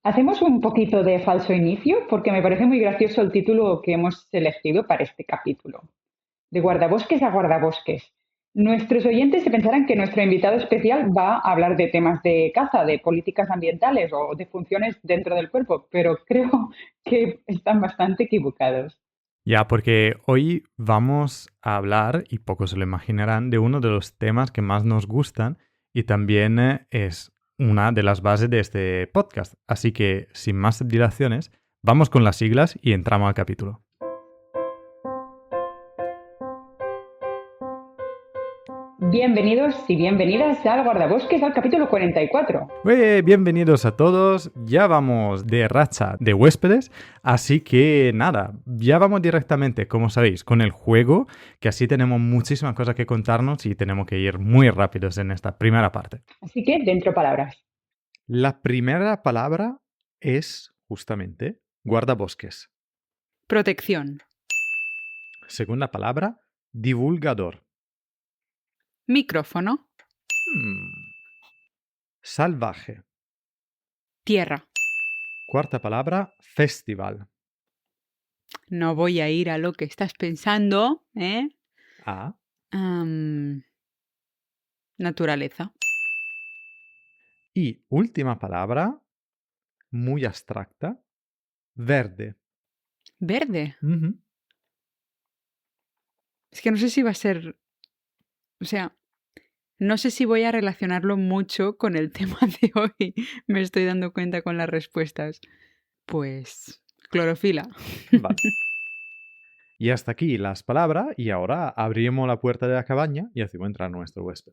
Hacemos un poquito de falso inicio porque me parece muy gracioso el título que hemos elegido para este capítulo. De guardabosques a guardabosques. Nuestros oyentes se pensarán que nuestro invitado especial va a hablar de temas de caza, de políticas ambientales o de funciones dentro del cuerpo, pero creo que están bastante equivocados. Ya, porque hoy vamos a hablar, y pocos se lo imaginarán, de uno de los temas que más nos gustan y también es una de las bases de este podcast. Así que, sin más dilaciones, vamos con las siglas y entramos al capítulo. Bienvenidos y bienvenidas al Guardabosques al capítulo 44. Bienvenidos a todos, ya vamos de racha de huéspedes, así que nada, ya vamos directamente, como sabéis, con el juego, que así tenemos muchísimas cosas que contarnos y tenemos que ir muy rápidos en esta primera parte. Así que dentro palabras. La primera palabra es justamente guardabosques. Protección. Segunda palabra, divulgador. Micrófono. Salvaje. Tierra. Cuarta palabra, festival. No voy a ir a lo que estás pensando, ¿eh? A. Naturaleza. Y última palabra, muy abstracta, verde. Verde. Ujú. Es que no sé si va a ser... O sea, no sé si voy a relacionarlo mucho con el tema de hoy. Me estoy dando cuenta con las respuestas. Pues... Clorofila. Vale. Y hasta aquí las palabras y ahora abrimos la puerta de la cabaña y hacemos entrar a nuestro huésped.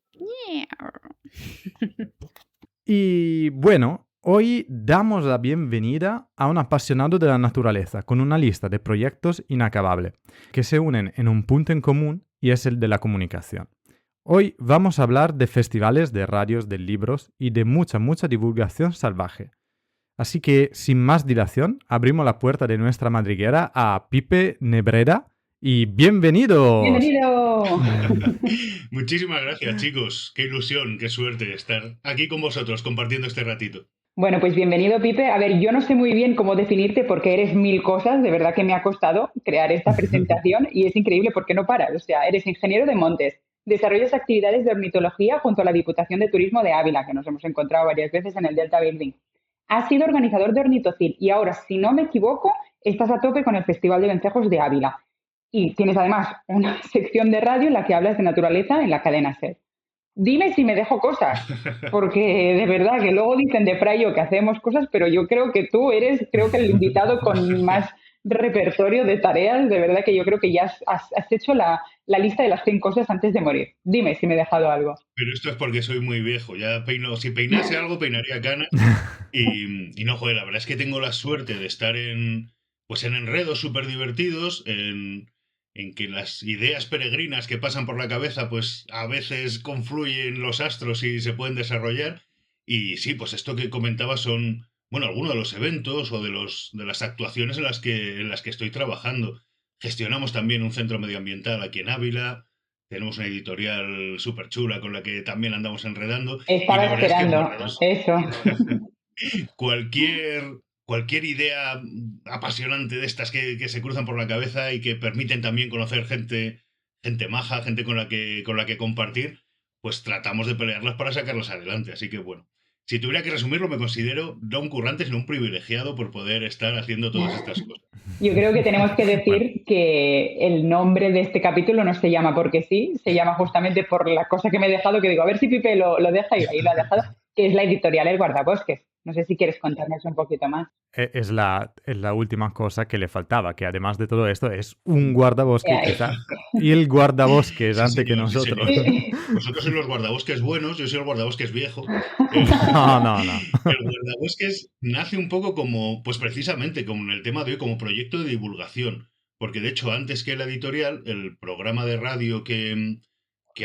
Y bueno, hoy damos la bienvenida a un apasionado de la naturaleza con una lista de proyectos inacabables que se unen en un punto en común y es el de la comunicación. Hoy vamos a hablar de festivales, de radios, de libros y de mucha divulgación salvaje. Así que, sin más dilación, abrimos la puerta de nuestra madriguera a Pipe Nebreda y ¡bienvenidos! ¡Bienvenido! Muchísimas gracias, chicos. Qué ilusión, qué suerte estar aquí con vosotros compartiendo este ratito. Bueno, pues bienvenido, Pipe. A ver, yo no sé muy bien cómo definirte porque eres mil cosas. De verdad que me ha costado crear esta presentación y es increíble porque no paras. O sea, eres ingeniero de montes, desarrollas actividades de ornitología junto a la Diputación de Turismo de Ávila, que nos hemos encontrado varias veces en el Delta Building. Has sido organizador de Ornitocil y ahora, si no me equivoco, estás a tope con el Festival de Vencejos de Ávila. Y tienes además una sección de radio en la que hablas de naturaleza en la cadena SER. Dime si me dejo cosas, porque de verdad que luego dicen de Frayo que hacemos cosas, pero yo creo que tú eres, creo que el invitado con más repertorio de tareas, de verdad que yo creo que ya has hecho la lista de las 100 cosas antes de morir. Dime si me he dejado algo. Pero esto es porque soy muy viejo. Ya peino, si peinase algo, peinaría canas. Y no, joder, la verdad es que tengo la suerte de estar pues en enredos súper divertidos, en que las ideas peregrinas que pasan por la cabeza, pues a veces confluyen los astros y se pueden desarrollar. Y sí, pues esto que comentaba son, bueno, algunos de los eventos o de las actuaciones en las que estoy trabajando. Gestionamos también un centro medioambiental aquí en Ávila. Tenemos una editorial súper chula con la que también andamos enredando. Y Estaba la verdad es que, esperando bueno, pues eso. cualquier, cualquier idea apasionante de estas que se cruzan por la cabeza y que permiten también conocer gente maja, gente con la que compartir, pues tratamos de pelearlas para sacarlas adelante. Así que bueno, si tuviera que resumirlo, me considero no un currante, sino un privilegiado por poder estar haciendo todas estas cosas. Yo creo que tenemos que Bueno, decir que el nombre de este capítulo no se llama porque sí, se llama justamente por la cosa que me he dejado, que digo, a ver si Pipe lo deja y ahí lo ha dejado, que es la editorial El Guardabosques. No sé si quieres contarnos un poquito más. es la última cosa que le faltaba, que además de todo esto es un guardabosque Eh, quizá. Y el guardabosques Sí, antes que señor, sí, nosotros. señor. Vosotros sois los guardabosques buenos, yo soy el guardabosques viejo. No, no, no. El guardabosques nace un poco como, pues precisamente como en el tema de hoy, como proyecto de divulgación. Porque de hecho, antes que la editorial, el programa de radio que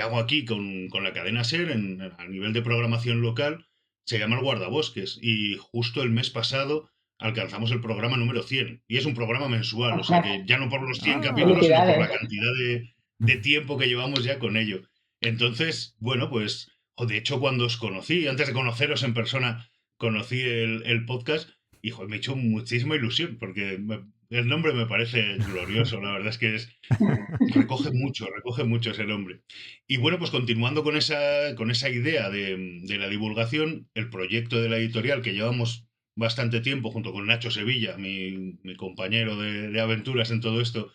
hago aquí con la cadena SER a nivel de programación local se llama el Guardabosques. Y justo el mes pasado alcanzamos el programa número 100. Y es un programa mensual, o sea Ostras, que ya no por los 100 Ah. capítulos, sino por felicidades. la cantidad de tiempo que llevamos ya con ello. Entonces, bueno, pues o de hecho, cuando os conocí, antes de conoceros en persona, conocí el podcast, hijo, me ha hecho muchísima ilusión porque el nombre me parece glorioso, la verdad es que recoge mucho ese nombre. Y bueno, pues continuando con esa idea de la divulgación, el proyecto de la editorial que llevamos bastante tiempo junto con Nacho Sevilla, mi compañero de aventuras en todo esto,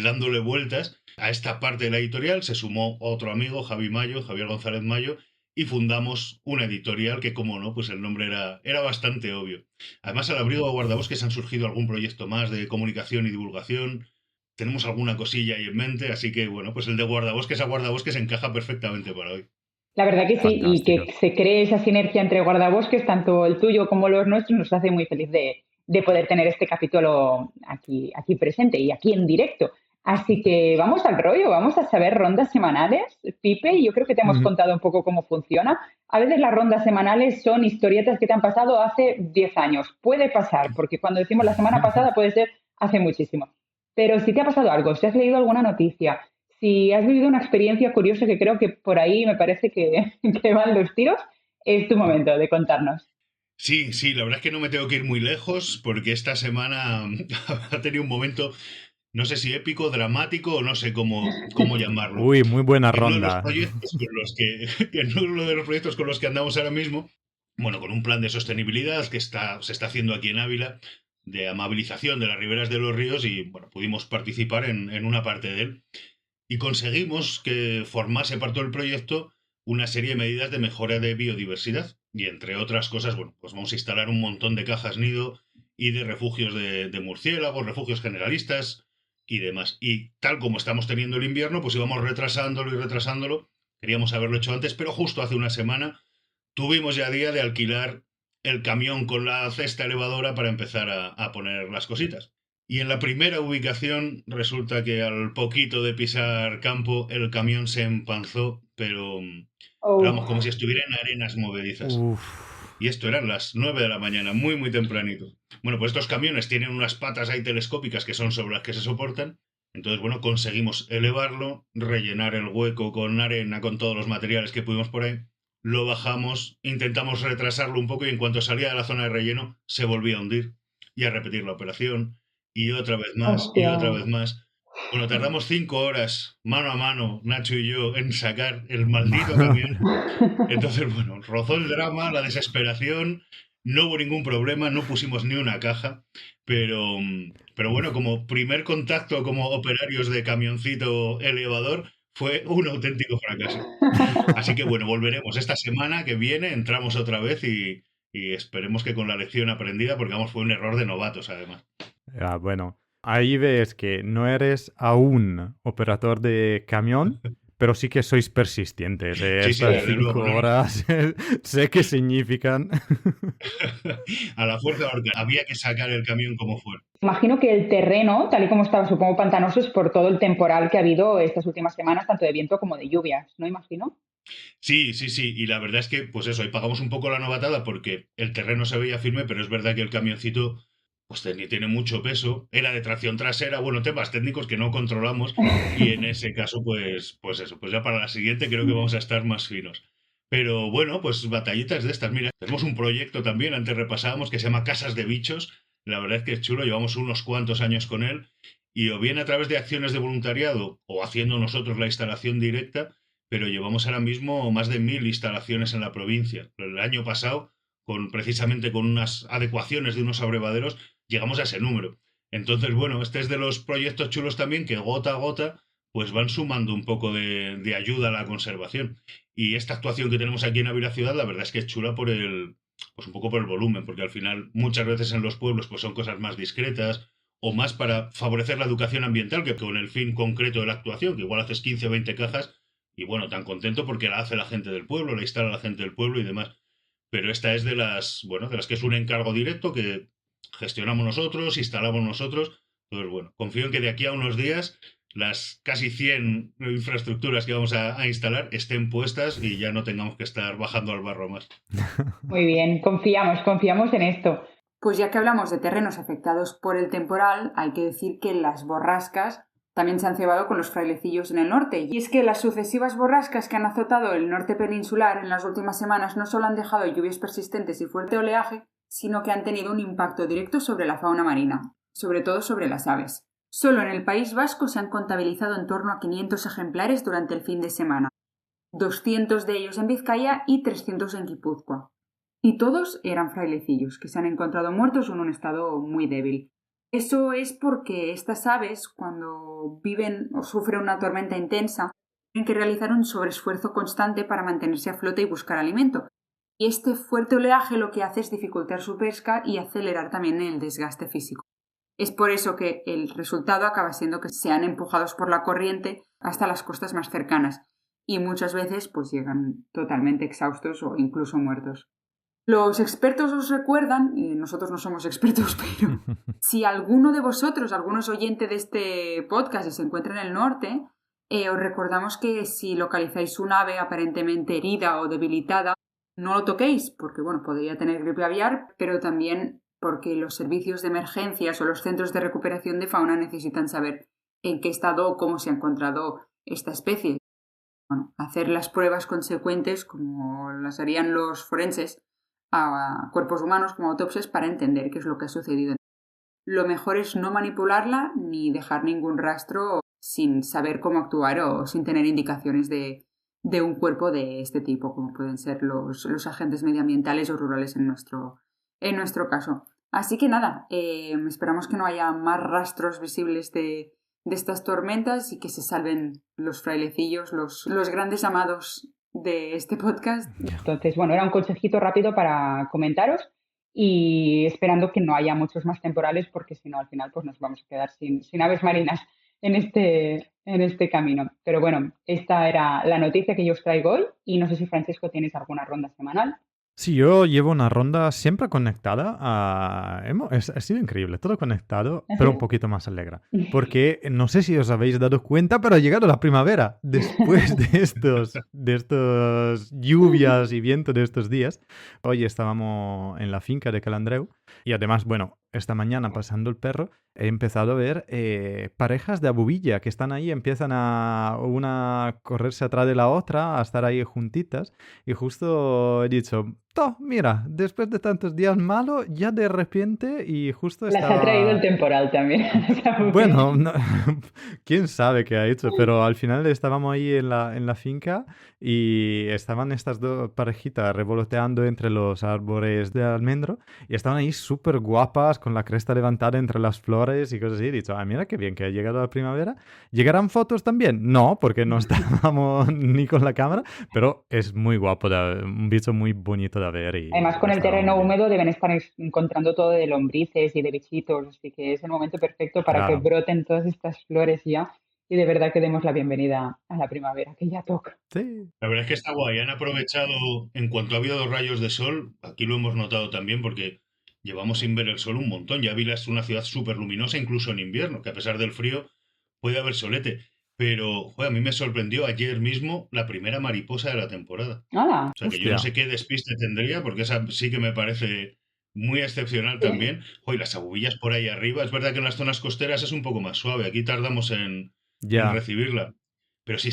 dándole vueltas a esta parte de la editorial, se sumó otro amigo, Javier González Mayo, y fundamos una editorial que, como no, pues el nombre era bastante obvio. Además, al abrigo de Guardabosques han surgido algún proyecto más de comunicación y divulgación. Tenemos alguna cosilla ahí en mente, así que, bueno, pues el de Guardabosques a Guardabosques encaja perfectamente para hoy. La verdad que sí, y Fantástico. que se cree esa sinergia entre guardabosques, tanto el tuyo como los nuestros, nos hace muy feliz de poder tener este capítulo aquí presente y aquí en directo. Así que vamos al rollo, vamos a saber rondas semanales. Pipe, yo creo que te hemos contado un poco cómo funciona. A veces las rondas semanales son historietas que te han pasado hace 10 años. Puede pasar, porque cuando decimos la semana pasada puede ser hace muchísimo. Pero si te ha pasado algo, si has leído alguna noticia, si has vivido una experiencia curiosa que creo que por ahí me parece que van los tiros, es tu momento de contarnos. Sí, sí, la verdad es que no me tengo que ir muy lejos porque esta semana ha tenido un momento, no sé si épico, dramático o no sé cómo llamarlo. Uy, muy buena En uno de los ronda. proyectos en uno de los proyectos con los que andamos ahora mismo, bueno, con un plan de sostenibilidad que se está haciendo aquí en Ávila, de amabilización de las riberas de los ríos y, bueno, pudimos participar en una parte de él. Y conseguimos que formase parte del proyecto una serie de medidas de mejora de biodiversidad. Y entre otras cosas, bueno, pues vamos a instalar un montón de cajas nido y de refugios de murciélagos, refugios generalistas y demás. Y tal como estamos teniendo el invierno, pues íbamos retrasándolo y retrasándolo. Queríamos haberlo hecho antes, pero justo hace una semana tuvimos ya día de alquilar el camión con la cesta elevadora para empezar a poner las cositas. Y en la primera ubicación resulta que al poquito de pisar campo el camión se empanzó, pero vamos, como Oh, si estuviera en arenas movedizas. Uf. Y esto eran las 9 de la mañana, muy, muy tempranito. Bueno, pues estos camiones tienen unas patas ahí telescópicas que son sobre las que se soportan. Entonces, bueno, conseguimos elevarlo, rellenar el hueco con arena, con todos los materiales que pudimos por ahí. Lo bajamos, intentamos retrasarlo un poco y en cuanto salía de la zona de relleno se volvía a hundir y a repetir la operación y otra vez más y hostia. otra vez más. Bueno, tardamos 5 horas mano a mano, Nacho y yo, en sacar el maldito camión. Entonces, bueno, rozó el drama, la desesperación, no hubo ningún problema, no pusimos ni una caja, pero bueno, como primer contacto como operarios de camioncito elevador, fue un auténtico fracaso. Así que bueno, volveremos esta semana que viene, entramos otra vez y esperemos que con la lección aprendida, porque vamos, fue un error de novatos además. Bueno, ahí ves que no eres aún operador de camión, pero sí que sois persistentes. Sí, sí, Estas desde cinco luego, ¿no? horas sé qué significan. A la fuerza porque había que sacar el camión como fuera. Imagino que el terreno, tal y como estaba, supongo, pantanoso, es por todo el temporal que ha habido estas últimas semanas, tanto de viento como de lluvias, ¿no? Imagino. Sí, sí, sí. Y la verdad es que, pues eso, ahí pagamos un poco la novatada porque el terreno se veía firme, pero es verdad que el camioncito, pues tiene mucho peso. Era de tracción trasera, bueno, temas técnicos que no controlamos. Y en ese caso, pues eso, pues ya para la siguiente creo que vamos a estar más finos. Pero bueno, pues batallitas de estas. Mira, tenemos un proyecto también, antes repasábamos, que se llama Casas de Bichos. La verdad es que es chulo, llevamos unos cuantos años con él. Y o bien a través de acciones de voluntariado o haciendo nosotros la instalación directa, pero llevamos ahora mismo más de 1000 instalaciones en la provincia. El año pasado, precisamente con unas adecuaciones de unos abrevaderos, llegamos a ese número. Entonces, bueno, este es de los proyectos chulos también que gota a gota pues van sumando un poco de ayuda a la conservación. Y esta actuación que tenemos aquí en Ávila Ciudad, la verdad es que es chula pues un poco por el volumen, porque al final muchas veces en los pueblos pues son cosas más discretas o más para favorecer la educación ambiental que con el fin concreto de la actuación, que igual haces 15 o 20 cajas y bueno, tan contento porque la hace la gente del pueblo, la instala la gente del pueblo y demás. Pero esta es de las que es un encargo directo que gestionamos nosotros, instalamos nosotros. Entonces, bueno, confío en que de aquí a unos días las casi 100 infraestructuras que vamos a instalar estén puestas y ya no tengamos que estar bajando al barro más. Muy bien, confiamos en esto. Pues ya que hablamos de terrenos afectados por el temporal, hay que decir que las borrascas también se han cebado con los frailecillos en el norte. Y es que las sucesivas borrascas que han azotado el norte peninsular en las últimas semanas no solo han dejado lluvias persistentes y fuerte oleaje, sino que han tenido un impacto directo sobre la fauna marina, sobre todo sobre las aves. Solo en el País Vasco se han contabilizado en torno a 500 ejemplares durante el fin de semana, 200 de ellos en Vizcaya y 300 en Guipúzcoa. Y todos eran frailecillos, que se han encontrado muertos o en un estado muy débil. Eso es porque estas aves, cuando viven o sufren una tormenta intensa, tienen que realizar un sobreesfuerzo constante para mantenerse a flote y buscar alimento. Y este fuerte oleaje lo que hace es dificultar su pesca y acelerar también el desgaste físico. Es por eso que el resultado acaba siendo que sean empujados por la corriente hasta las costas más cercanas y muchas veces pues llegan totalmente exhaustos o incluso muertos. Los expertos os recuerdan, nosotros no somos expertos, pero si alguno de vosotros, algunos oyentes de este podcast se encuentra en el norte, os recordamos que si localizáis un ave aparentemente herida o debilitada, no lo toquéis, porque bueno, podría tener gripe aviar, pero también porque los servicios de emergencias o los centros de recuperación de fauna necesitan saber en qué estado o cómo se ha encontrado esta especie. Bueno, hacer las pruebas consecuentes, como las harían los forenses, a cuerpos humanos como autopsias para entender qué es lo que ha sucedido. Lo mejor es no manipularla ni dejar ningún rastro sin saber cómo actuar o sin tener indicaciones de un cuerpo de este tipo, como pueden ser los agentes medioambientales o rurales en nuestro caso. Así que nada, esperamos que no haya más rastros visibles de estas tormentas y que se salven los frailecillos, los grandes amados de este podcast. Entonces, bueno, era un consejito rápido para comentaros y esperando que no haya muchos más temporales porque si no, al final pues nos vamos a quedar sin aves marinas en este camino. Pero bueno, esta era la noticia que yo os traigo hoy y no sé si, Francesco, tienes alguna ronda semanal. Sí, yo llevo una ronda siempre conectada ha sido increíble, todo conectado, pero un poquito más alegre. Porque no sé si os habéis dado cuenta, pero ha llegado la primavera. Después de estos lluvias y viento de estos días, hoy estábamos en la finca de Calandreu y además, bueno, esta mañana pasando el perro he empezado a ver parejas de abubilla que están ahí, empiezan a una correrse atrás de la otra, a estar ahí juntitas y justo he dicho, mira, después de tantos días malos, ya de repente y justo Las ha traído el temporal también. Bueno, no, quién sabe qué ha hecho, pero al final estábamos ahí en la finca y estaban estas dos parejitas revoloteando entre los árboles de almendro y estaban ahí súper guapas con la cresta levantada entre las flores y cosas así. He dicho, mira qué bien que ha llegado la primavera. ¿Llegarán fotos también? No, porque no estábamos ni con la cámara, pero es muy guapo, un bicho muy bonito de ver. Y además, con el terreno húmedo deben estar encontrando todo de lombrices y de bichitos, así que es el momento perfecto para que broten todas estas flores ya y de verdad que demos la bienvenida a la primavera, que ya toca. Sí. La verdad es que está guay. Han aprovechado, en cuanto ha habido rayos de sol, aquí lo hemos notado también porque llevamos sin ver el sol un montón. Ya Ávila es una ciudad súper luminosa, incluso en invierno, que a pesar del frío puede haber solete. Pero, joder, a mí me sorprendió ayer mismo la primera mariposa de la temporada. ¡Hala! O sea, que yo no sé qué despiste tendría, porque esa sí que me parece muy excepcional también. Joder, las abubillas por ahí arriba. Es verdad que en las zonas costeras es un poco más suave. Aquí tardamos en recibirla. Pero sí,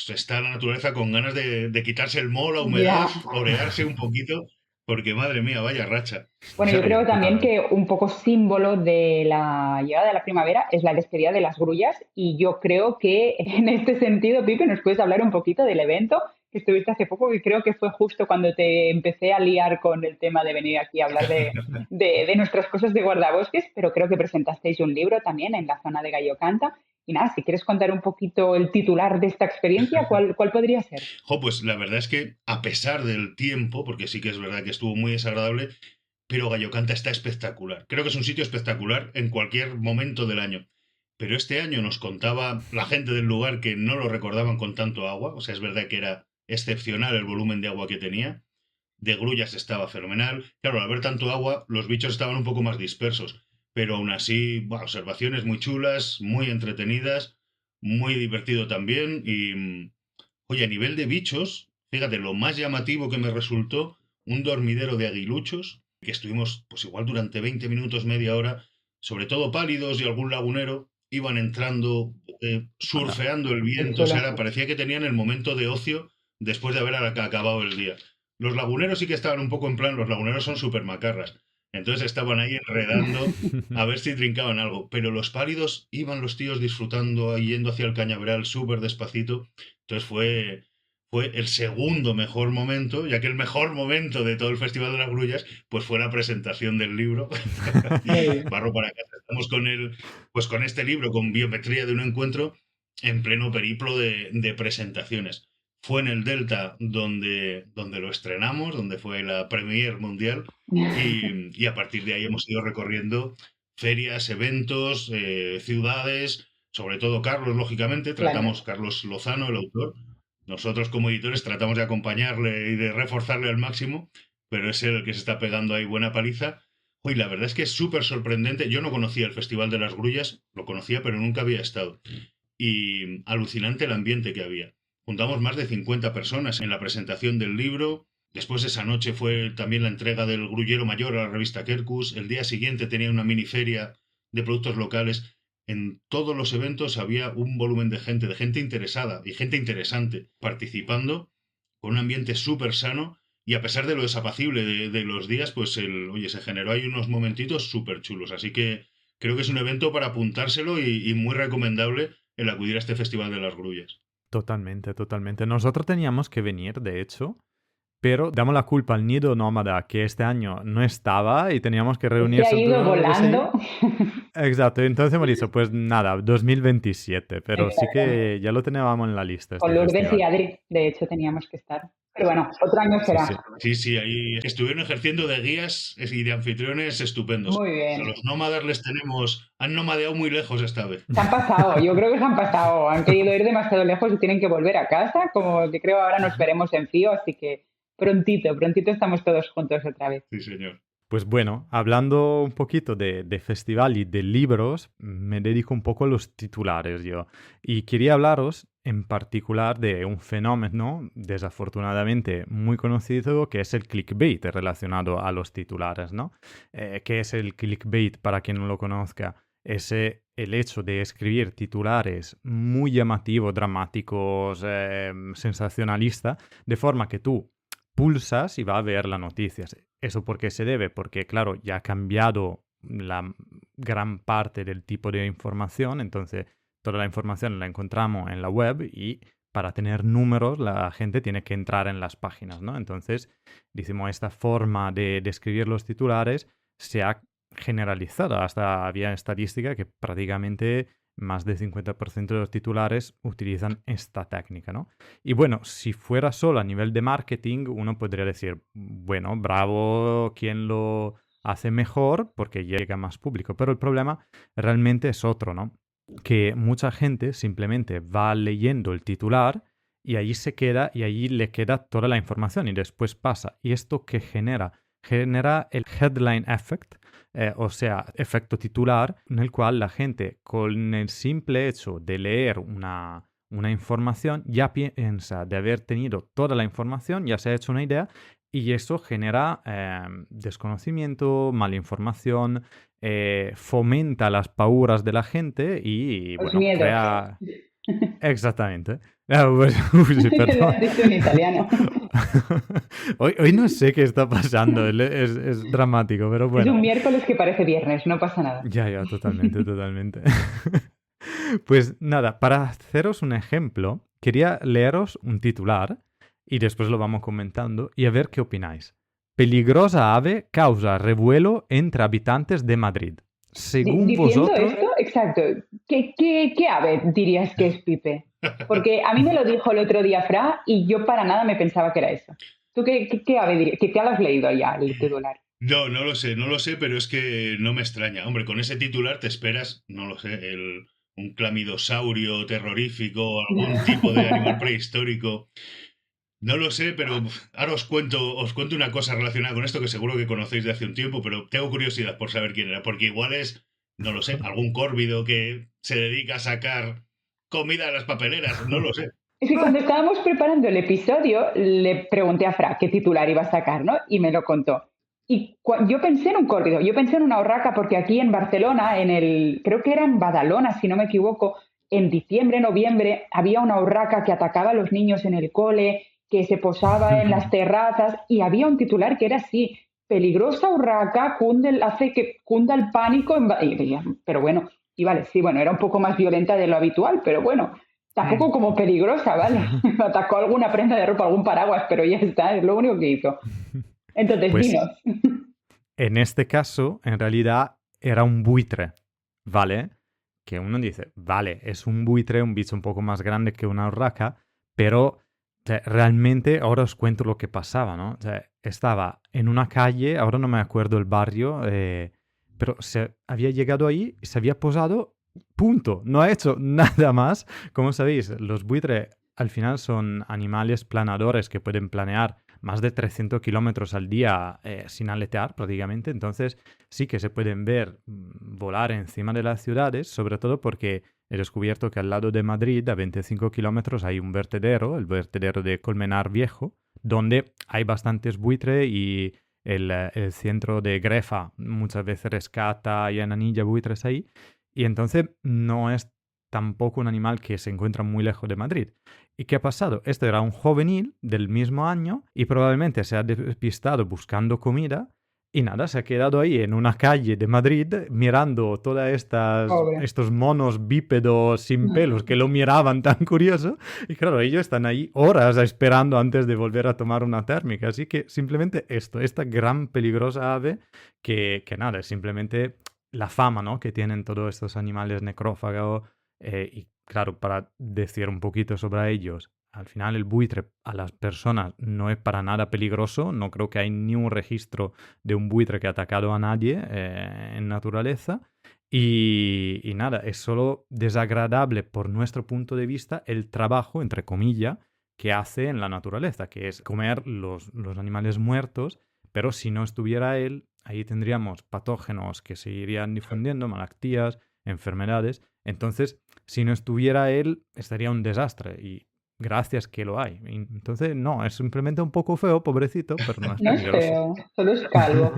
está la naturaleza con ganas de quitarse el moho, la humedad, orearse un poquito, porque madre mía, vaya racha. Bueno, yo creo también que un poco símbolo de la llegada de la primavera es la despedida de las grullas y yo creo que en este sentido, Pipe, nos puedes hablar un poquito del evento que estuviste hace poco, que creo que fue justo cuando te empecé a liar con el tema de venir aquí a hablar de nuestras cosas de guardabosques, pero creo que presentasteis un libro también en la zona de Gallo Canta. Y nada, si quieres contar un poquito el titular de esta experiencia, ¿cuál podría ser? Pues la verdad es que a pesar del tiempo, porque sí que es verdad que estuvo muy desagradable, pero Gallo Canta está espectacular. Creo que es un sitio espectacular en cualquier momento del año. Pero este año nos contaba la gente del lugar que no lo recordaban con tanto agua. O sea, es verdad que era excepcional el volumen de agua que tenía. De grullas estaba fenomenal. Claro, al haber tanto agua, los bichos estaban un poco más dispersos. Pero aún así, observaciones muy chulas, muy entretenidas, muy divertido también. Y, oye, a nivel de bichos, fíjate, lo más llamativo que me resultó, un dormidero de aguiluchos, que estuvimos pues igual durante 20 minutos, media hora, sobre todo pálidos y algún lagunero, iban entrando, surfeando el viento, o sea, parecía que tenían el momento de ocio después de haber acabado el día. Los laguneros sí que estaban un poco en plan, los laguneros son súper macarras. Entonces estaban ahí enredando a ver si trincaban algo. Pero los pálidos iban los tíos disfrutando, yendo hacia el cañaveral súper despacito. Entonces fue el segundo mejor momento, ya que el mejor momento de todo el Festival de las Grullas, pues fue la presentación del libro. Barro para casa. Estamos pues con este libro, con Biometría de un encuentro, en pleno periplo de presentaciones. Fue en el Delta donde lo estrenamos, donde fue la premier mundial, y a partir de ahí hemos ido recorriendo ferias, eventos, ciudades, sobre todo Carlos, lógicamente, tratamos, Carlos Lozano, el autor. Nosotros como editores tratamos de acompañarle y de reforzarle al máximo, pero es él el que se está pegando ahí buena paliza. Uy, la verdad es que es súper sorprendente. Yo no conocía el Festival de las Grullas, lo conocía, pero nunca había estado. Y alucinante el ambiente que había. Juntamos más de 50 personas en la presentación del libro. Después esa noche fue también la entrega del Grullero Mayor a la revista Quercus. El día siguiente tenía una mini feria de productos locales. En todos los eventos había un volumen de gente interesada y gente interesante participando, con un ambiente súper sano, y a pesar de lo desapacible de los días, pues se generó ahí unos momentitos súper chulos. Así que creo que es un evento para apuntárselo y muy recomendable el acudir a este Festival de las Grullas. Totalmente, totalmente. Nosotros teníamos que venir, de hecho, pero damos la culpa al Nido Nómada, que este año no estaba y teníamos que reunirse. Se ha ido volando. Exacto, entonces hemos dicho, pues nada, 2027, pero sí que ya lo teníamos en la lista. Con Lourdes y Adri, de hecho, teníamos que estar. Pero bueno, otro año será. Sí, ahí estuvieron ejerciendo de guías y de anfitriones estupendos. Muy bien. A los nómadas han nomadeado muy lejos esta vez. Se han pasado, yo creo que se han pasado. Han querido ir demasiado lejos y tienen que volver a casa, como que creo ahora nos veremos en Fío, así que prontito estamos todos juntos otra vez. Sí, señor. Pues bueno, hablando un poquito de festival y de libros, me dedico un poco a los titulares yo. Y quería hablaros en particular de un fenómeno desafortunadamente muy conocido, que es el clickbait relacionado a los titulares, ¿no? ¿Qué es el clickbait para quien no lo conozca? Es el hecho de escribir titulares muy llamativos, dramáticos, sensacionalistas, de forma que tú pulsas y va a ver las noticias. ¿Eso por qué se debe? Porque, claro, ya ha cambiado la gran parte del tipo de información, entonces toda la información la encontramos en la web y para tener números la gente tiene que entrar en las páginas, ¿no? Entonces, decimos, esta forma de escribir los titulares se ha generalizado. Hasta había estadística que prácticamente más del 50% de los titulares utilizan esta técnica, ¿no? Y bueno, si fuera solo a nivel de marketing, uno podría decir, bueno, bravo quien lo hace mejor porque llega a más público. Pero el problema realmente es otro, ¿no? Que mucha gente simplemente va leyendo el titular y allí se queda y allí le queda toda la información y después pasa. ¿Y esto qué genera? Genera el headline effect, o sea, efecto titular, en el cual la gente con el simple hecho de leer una información ya piensa de haber tenido toda la información, ya se ha hecho una idea y eso genera desconocimiento, mala información, fomenta las pauras de la gente y Los bueno, miedos. crea... Exactamente. Sí, perdón. Lo has dicho en italiano. Hoy no sé qué está pasando, es dramático, pero bueno. Es un miércoles que parece viernes, no pasa nada. Ya, totalmente. Pues nada, para haceros un ejemplo, quería leeros un titular y después lo vamos comentando y a ver qué opináis. Peligrosa ave causa revuelo entre habitantes de Madrid. Según Diciendo vosotros... esto, exacto, ¿qué ave dirías que es Pipe? Porque a mí me lo dijo el otro día Fra y yo para nada me pensaba que era eso. ¿Tú qué ave dirías? ¿Que te lo has leído ya el titular? No lo sé, pero es que no me extraña. Hombre, con ese titular te esperas, no lo sé, un clamidosaurio terrorífico, algún tipo de animal prehistórico. No lo sé, pero ahora os cuento una cosa relacionada con esto que seguro que conocéis de hace un tiempo, pero tengo curiosidad por saber quién era, porque igual es, no lo sé, algún córvido que se dedica a sacar comida de las papeleras, no lo sé. Es que cuando estábamos preparando el episodio, le pregunté a Fra qué titular iba a sacar, ¿no? Y me lo contó. Y yo pensé en un córvido, yo pensé en una urraca, porque aquí en Barcelona, creo que era en Badalona, si no me equivoco, en diciembre, noviembre, había una urraca que atacaba a los niños en el cole, que se posaba en las terrazas, y había un titular que era así: peligrosa urraca, hace que cunda el pánico. Pero bueno, y vale, sí, bueno, era un poco más violenta de lo habitual, pero bueno, tampoco como peligrosa, ¿vale? Atacó alguna prenda de ropa, algún paraguas, pero ya está, es lo único que hizo. Entonces, Pues dinos. en este caso, en realidad, era un buitre, ¿vale? Que uno dice, vale, es un buitre, un bicho un poco más grande que una urraca, pero o sea, realmente ahora os cuento lo que pasaba, ¿no? O sea, estaba en una calle, ahora no me acuerdo el barrio, pero se había llegado ahí y se había posado, punto, no ha hecho nada más. Como sabéis, los buitres al final son animales planadores que pueden planear más de 300 kilómetros al día sin aletear prácticamente, entonces sí que se pueden ver volar encima de las ciudades, sobre todo porque he descubierto que al lado de Madrid, a 25 kilómetros, hay un vertedero, el vertedero de Colmenar Viejo, donde hay bastantes buitres y el centro de Grefa muchas veces rescata y anilla buitres ahí, y entonces no es tampoco un animal que se encuentra muy lejos de Madrid. ¿Y qué ha pasado? Este era un juvenil del mismo año y probablemente se ha despistado buscando comida y nada, se ha quedado ahí en una calle de Madrid mirando todos Pobre. estos monos bípedos sin pelos que lo miraban tan curioso. Y claro, ellos están ahí horas esperando antes de volver a tomar una térmica. Así que simplemente esta gran peligrosa ave que nada, es simplemente la fama, ¿no?, que tienen todos estos animales necrófagos. Y claro, para decir un poquito sobre ellos, al final el buitre a las personas no es para nada peligroso, no creo que hay ni un registro de un buitre que ha atacado a nadie en naturaleza. Y nada, es solo desagradable por nuestro punto de vista el trabajo, entre comillas, que hace en la naturaleza, que es comer los animales muertos, pero si no estuviera él, ahí tendríamos patógenos que se irían difundiendo, malaltías, enfermedades. Entonces, si no estuviera él, estaría un desastre. Y gracias que lo hay. Entonces, no, es simplemente un poco feo, pobrecito, pero no es No es peligroso. feo, solo es calvo.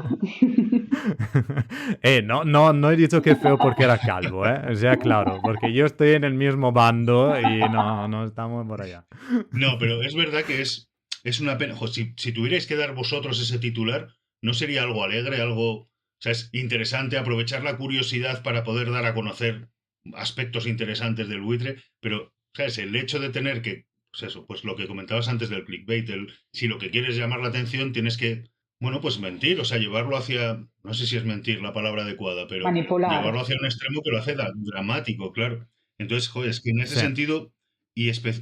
No he dicho que es feo porque era calvo, ¿eh? O sea, claro, porque yo estoy en el mismo bando y no estamos por allá. No, pero es verdad que es una pena. Jo, si tuvierais que dar vosotros ese titular, ¿no sería algo alegre, algo... O sea, es interesante aprovechar la curiosidad para poder dar a conocer aspectos interesantes del buitre, pero, ¿sabes? El hecho de tener que, pues eso, pues lo que comentabas antes del clickbait, si lo que quieres es llamar la atención, tienes que, bueno, pues mentir, o sea, llevarlo hacia, no sé si es mentir la palabra adecuada, pero llevarlo Manipular. hacia un extremo que lo hace dramático, claro. Entonces, joder, es que en ese Sí. sentido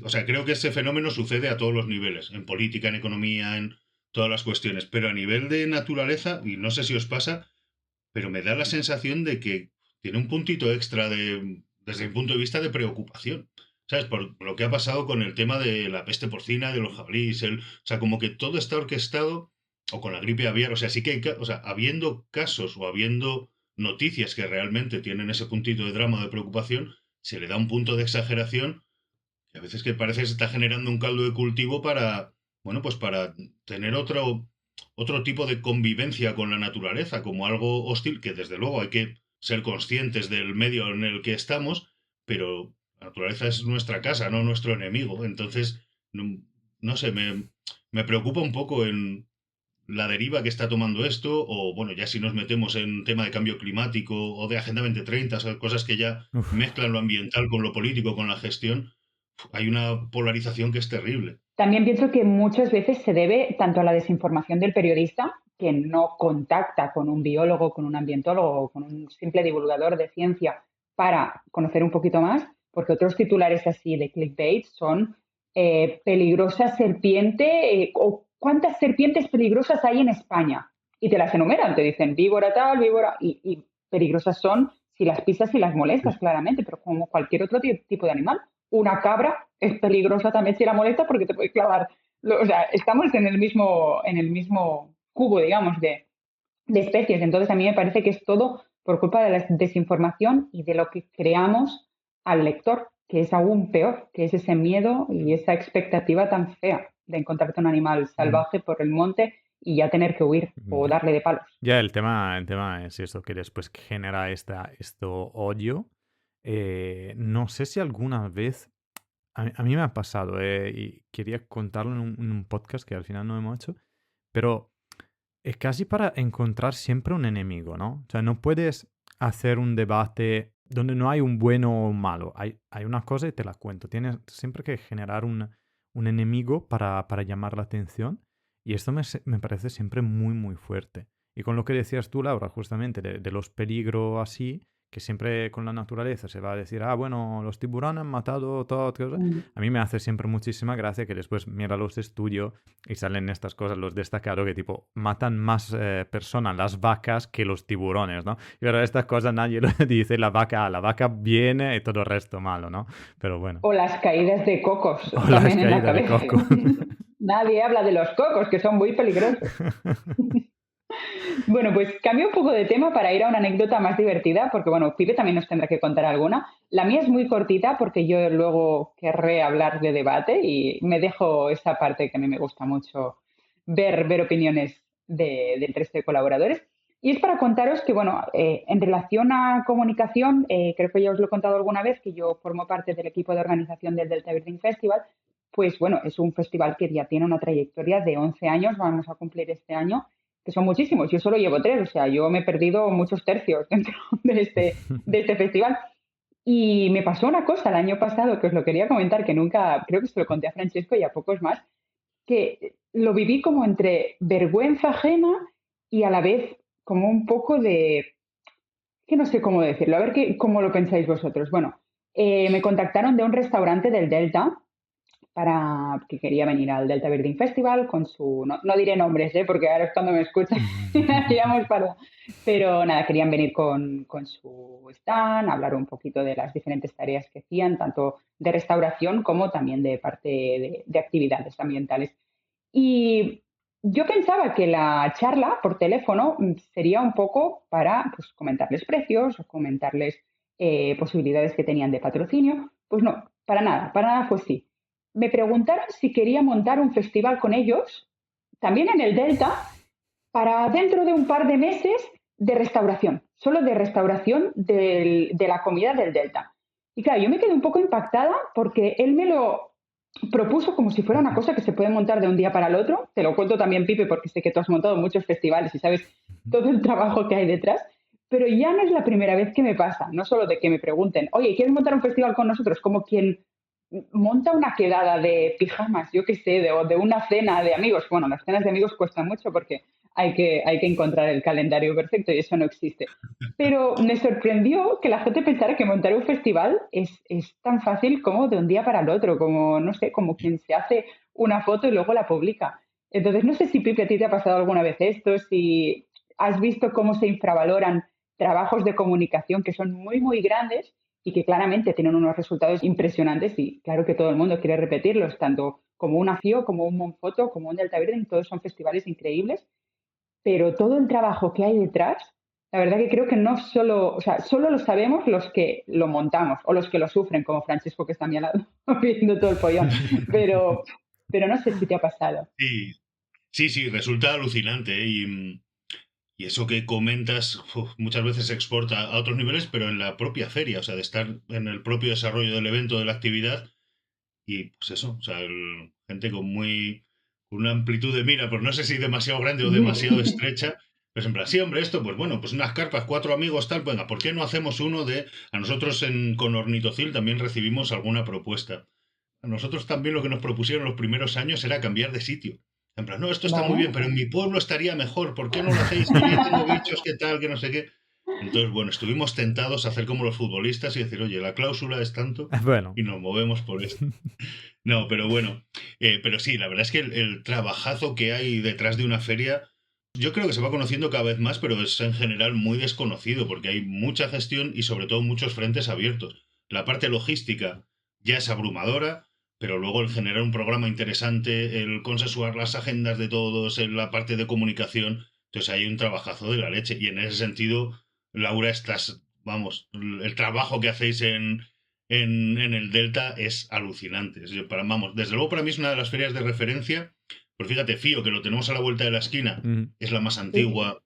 o sea, creo que ese fenómeno sucede a todos los niveles, en política, en economía, en todas las cuestiones, pero a nivel de naturaleza, y no sé si os pasa, pero me da la sensación de que tiene un puntito extra desde mi punto de vista de preocupación. ¿Sabes? Por lo que ha pasado con el tema de la peste porcina, de los jabalíes, o sea, como que todo está orquestado, o con la gripe aviar, o sea, sí que hay, o sea, habiendo casos o habiendo noticias que realmente tienen ese puntito de drama, de preocupación, se le da un punto de exageración y a veces que parece que se está generando un caldo de cultivo para, bueno, pues para tener otro tipo de convivencia con la naturaleza, como algo hostil, que desde luego hay que ser conscientes del medio en el que estamos, pero la naturaleza es nuestra casa, no nuestro enemigo. Entonces, no sé, me preocupa un poco en la deriva que está tomando esto, o bueno, ya si nos metemos en tema de cambio climático o de Agenda 2030, o cosas que ya Uf. mezclan lo ambiental con lo político, con la gestión, hay una polarización que es terrible. También pienso que muchas veces se debe tanto a la desinformación del periodista, que no contacta con un biólogo, con un ambientólogo o con un simple divulgador de ciencia para conocer un poquito más, porque otros titulares así de clickbait son peligrosa serpiente o cuántas serpientes peligrosas hay en España. Y te las enumeran, te dicen víbora tal, víbora, y peligrosas son si las pisas y las molestas, claramente, pero como cualquier otro tipo de animal. Una cabra es peligrosa también si la molesta porque te puede clavar. O sea, estamos en el mismo cubo, digamos, de especies. Entonces, a mí me parece que es todo por culpa de la desinformación y de lo que creamos al lector, que es aún peor, que es ese miedo y esa expectativa tan fea de encontrarte un animal Mm. salvaje por el monte y ya tener que huir o darle de palos. Ya, el tema es eso, que después genera esto odio. No sé si alguna vez, a mí me ha pasado, y quería contarlo en un podcast que al final no hemos hecho, pero es casi para encontrar siempre un enemigo, ¿no? O sea, no puedes hacer un debate donde no hay un bueno o un malo. Hay una cosa y te la cuento. Tienes siempre que generar un enemigo para llamar la atención. Y esto me parece siempre muy, muy fuerte. Y con lo que decías tú, Laura, justamente de los peligros así, que siempre con la naturaleza se va a decir, bueno, los tiburones han matado todo. A mí me hace siempre muchísima gracia que después mira los estudios y salen estas cosas, los destacados, que tipo matan más personas las vacas que los tiburones, ¿no? Pero estas cosas nadie lo dice, la vaca viene y todo el resto malo, ¿no? Pero bueno. O las caídas de cocos O también en la las caídas de cabeza. coco. Nadie habla de los cocos, que son muy peligrosos. Bueno, pues cambio un poco de tema para ir a una anécdota más divertida, porque bueno, Pipe también nos tendrá que contar alguna. La mía es muy cortita porque yo luego querré hablar de debate y me dejo esa parte que a mí me gusta mucho ver opiniones del resto de colaboradores. Y es para contaros que, bueno, en relación a comunicación, creo que ya os lo he contado alguna vez, que yo formo parte del equipo de organización del Delta Birding Festival. Pues bueno, es un festival que ya tiene una trayectoria de 11 años, vamos a cumplir este año, que son muchísimos. Yo solo llevo 3, o sea, yo me he perdido muchos tercios dentro de este festival. Y me pasó una cosa el año pasado que os lo quería comentar, que nunca, creo que se lo conté a Francesco y a pocos más, que lo viví como entre vergüenza ajena y a la vez como un poco de, que no sé cómo decirlo, a ver cómo lo pensáis vosotros. Bueno, me contactaron de un restaurante del Delta para que quería venir al Delta Birding Festival con su... No diré nombres, porque ahora es cuando me escuchan y la liamos parda. Pero nada, querían venir con su stand, hablar un poquito de las diferentes tareas que hacían, tanto de restauración como también de parte de actividades ambientales. Y yo pensaba que la charla por teléfono sería un poco para pues, comentarles precios o comentarles posibilidades que tenían de patrocinio. Pues no, para nada fue así. Me preguntaron si quería montar un festival con ellos, también en el Delta, para dentro de un par de meses de restauración, solo de restauración de la comida del Delta. Y claro, yo me quedé un poco impactada porque él me lo propuso como si fuera una cosa que se puede montar de un día para el otro. Te lo cuento también, Pipe, porque sé que tú has montado muchos festivales y sabes todo el trabajo que hay detrás. Pero ya no es la primera vez que me pasa, no solo de que me pregunten, oye, ¿quieres montar un festival con nosotros? Como quien monta una quedada de pijamas, yo qué sé, de una cena de amigos. Bueno, las cenas de amigos cuestan mucho porque hay que encontrar el calendario perfecto y eso no existe. Pero me sorprendió que la gente pensara que montar un festival es tan fácil como de un día para el otro, como, no sé, como quien se hace una foto y luego la publica. Entonces, no sé si, Pipe, a ti te ha pasado alguna vez esto, si has visto cómo se infravaloran trabajos de comunicación que son muy, muy grandes y que claramente tienen unos resultados impresionantes y claro que todo el mundo quiere repetirlos, tanto como una FIO, como un Monfoto, como un Delta Birding, todos son festivales increíbles, pero todo el trabajo que hay detrás, la verdad que creo que no solo, o sea, solo lo sabemos los que lo montamos o los que lo sufren, como Francesco que está a mi lado viendo todo el follón, pero no sé si te ha pasado. Sí, resulta alucinante, ¿eh? Y eso que comentas muchas veces se exporta a otros niveles, pero en la propia feria, o sea, de estar en el propio desarrollo del evento, de la actividad, y pues eso, o sea, gente con una amplitud de mira, pues no sé si demasiado grande o demasiado estrecha, pero en plan, sí, hombre, esto, pues bueno, pues unas carpas, 4 amigos, tal, venga, ¿por qué no hacemos uno de... A nosotros con Ornitocil también recibimos alguna propuesta. A nosotros también lo que nos propusieron los primeros años era cambiar de sitio. En plan, no, esto está muy Vale. bien, pero en mi pueblo estaría mejor. ¿Por qué no lo hacéis? Que yo tengo bichos, qué tal, que no sé qué. Entonces, bueno, estuvimos tentados a hacer como los futbolistas y decir, oye, la cláusula es tanto Bueno. y nos movemos por esto. No, pero bueno, pero sí, la verdad es que el trabajazo que hay detrás de una feria, yo creo que se va conociendo cada vez más, pero es en general muy desconocido porque hay mucha gestión y sobre todo muchos frentes abiertos. La parte logística ya es abrumadora, pero luego el generar un programa interesante, el consensuar las agendas de todos, la parte de comunicación, entonces hay un trabajazo de la leche. Y en ese sentido, Laura, vamos, el trabajo que hacéis en el Delta es alucinante. Vamos, desde luego para mí es una de las ferias de referencia. Pero fíjate, FIO, que lo tenemos a la vuelta de la esquina, es la más antigua,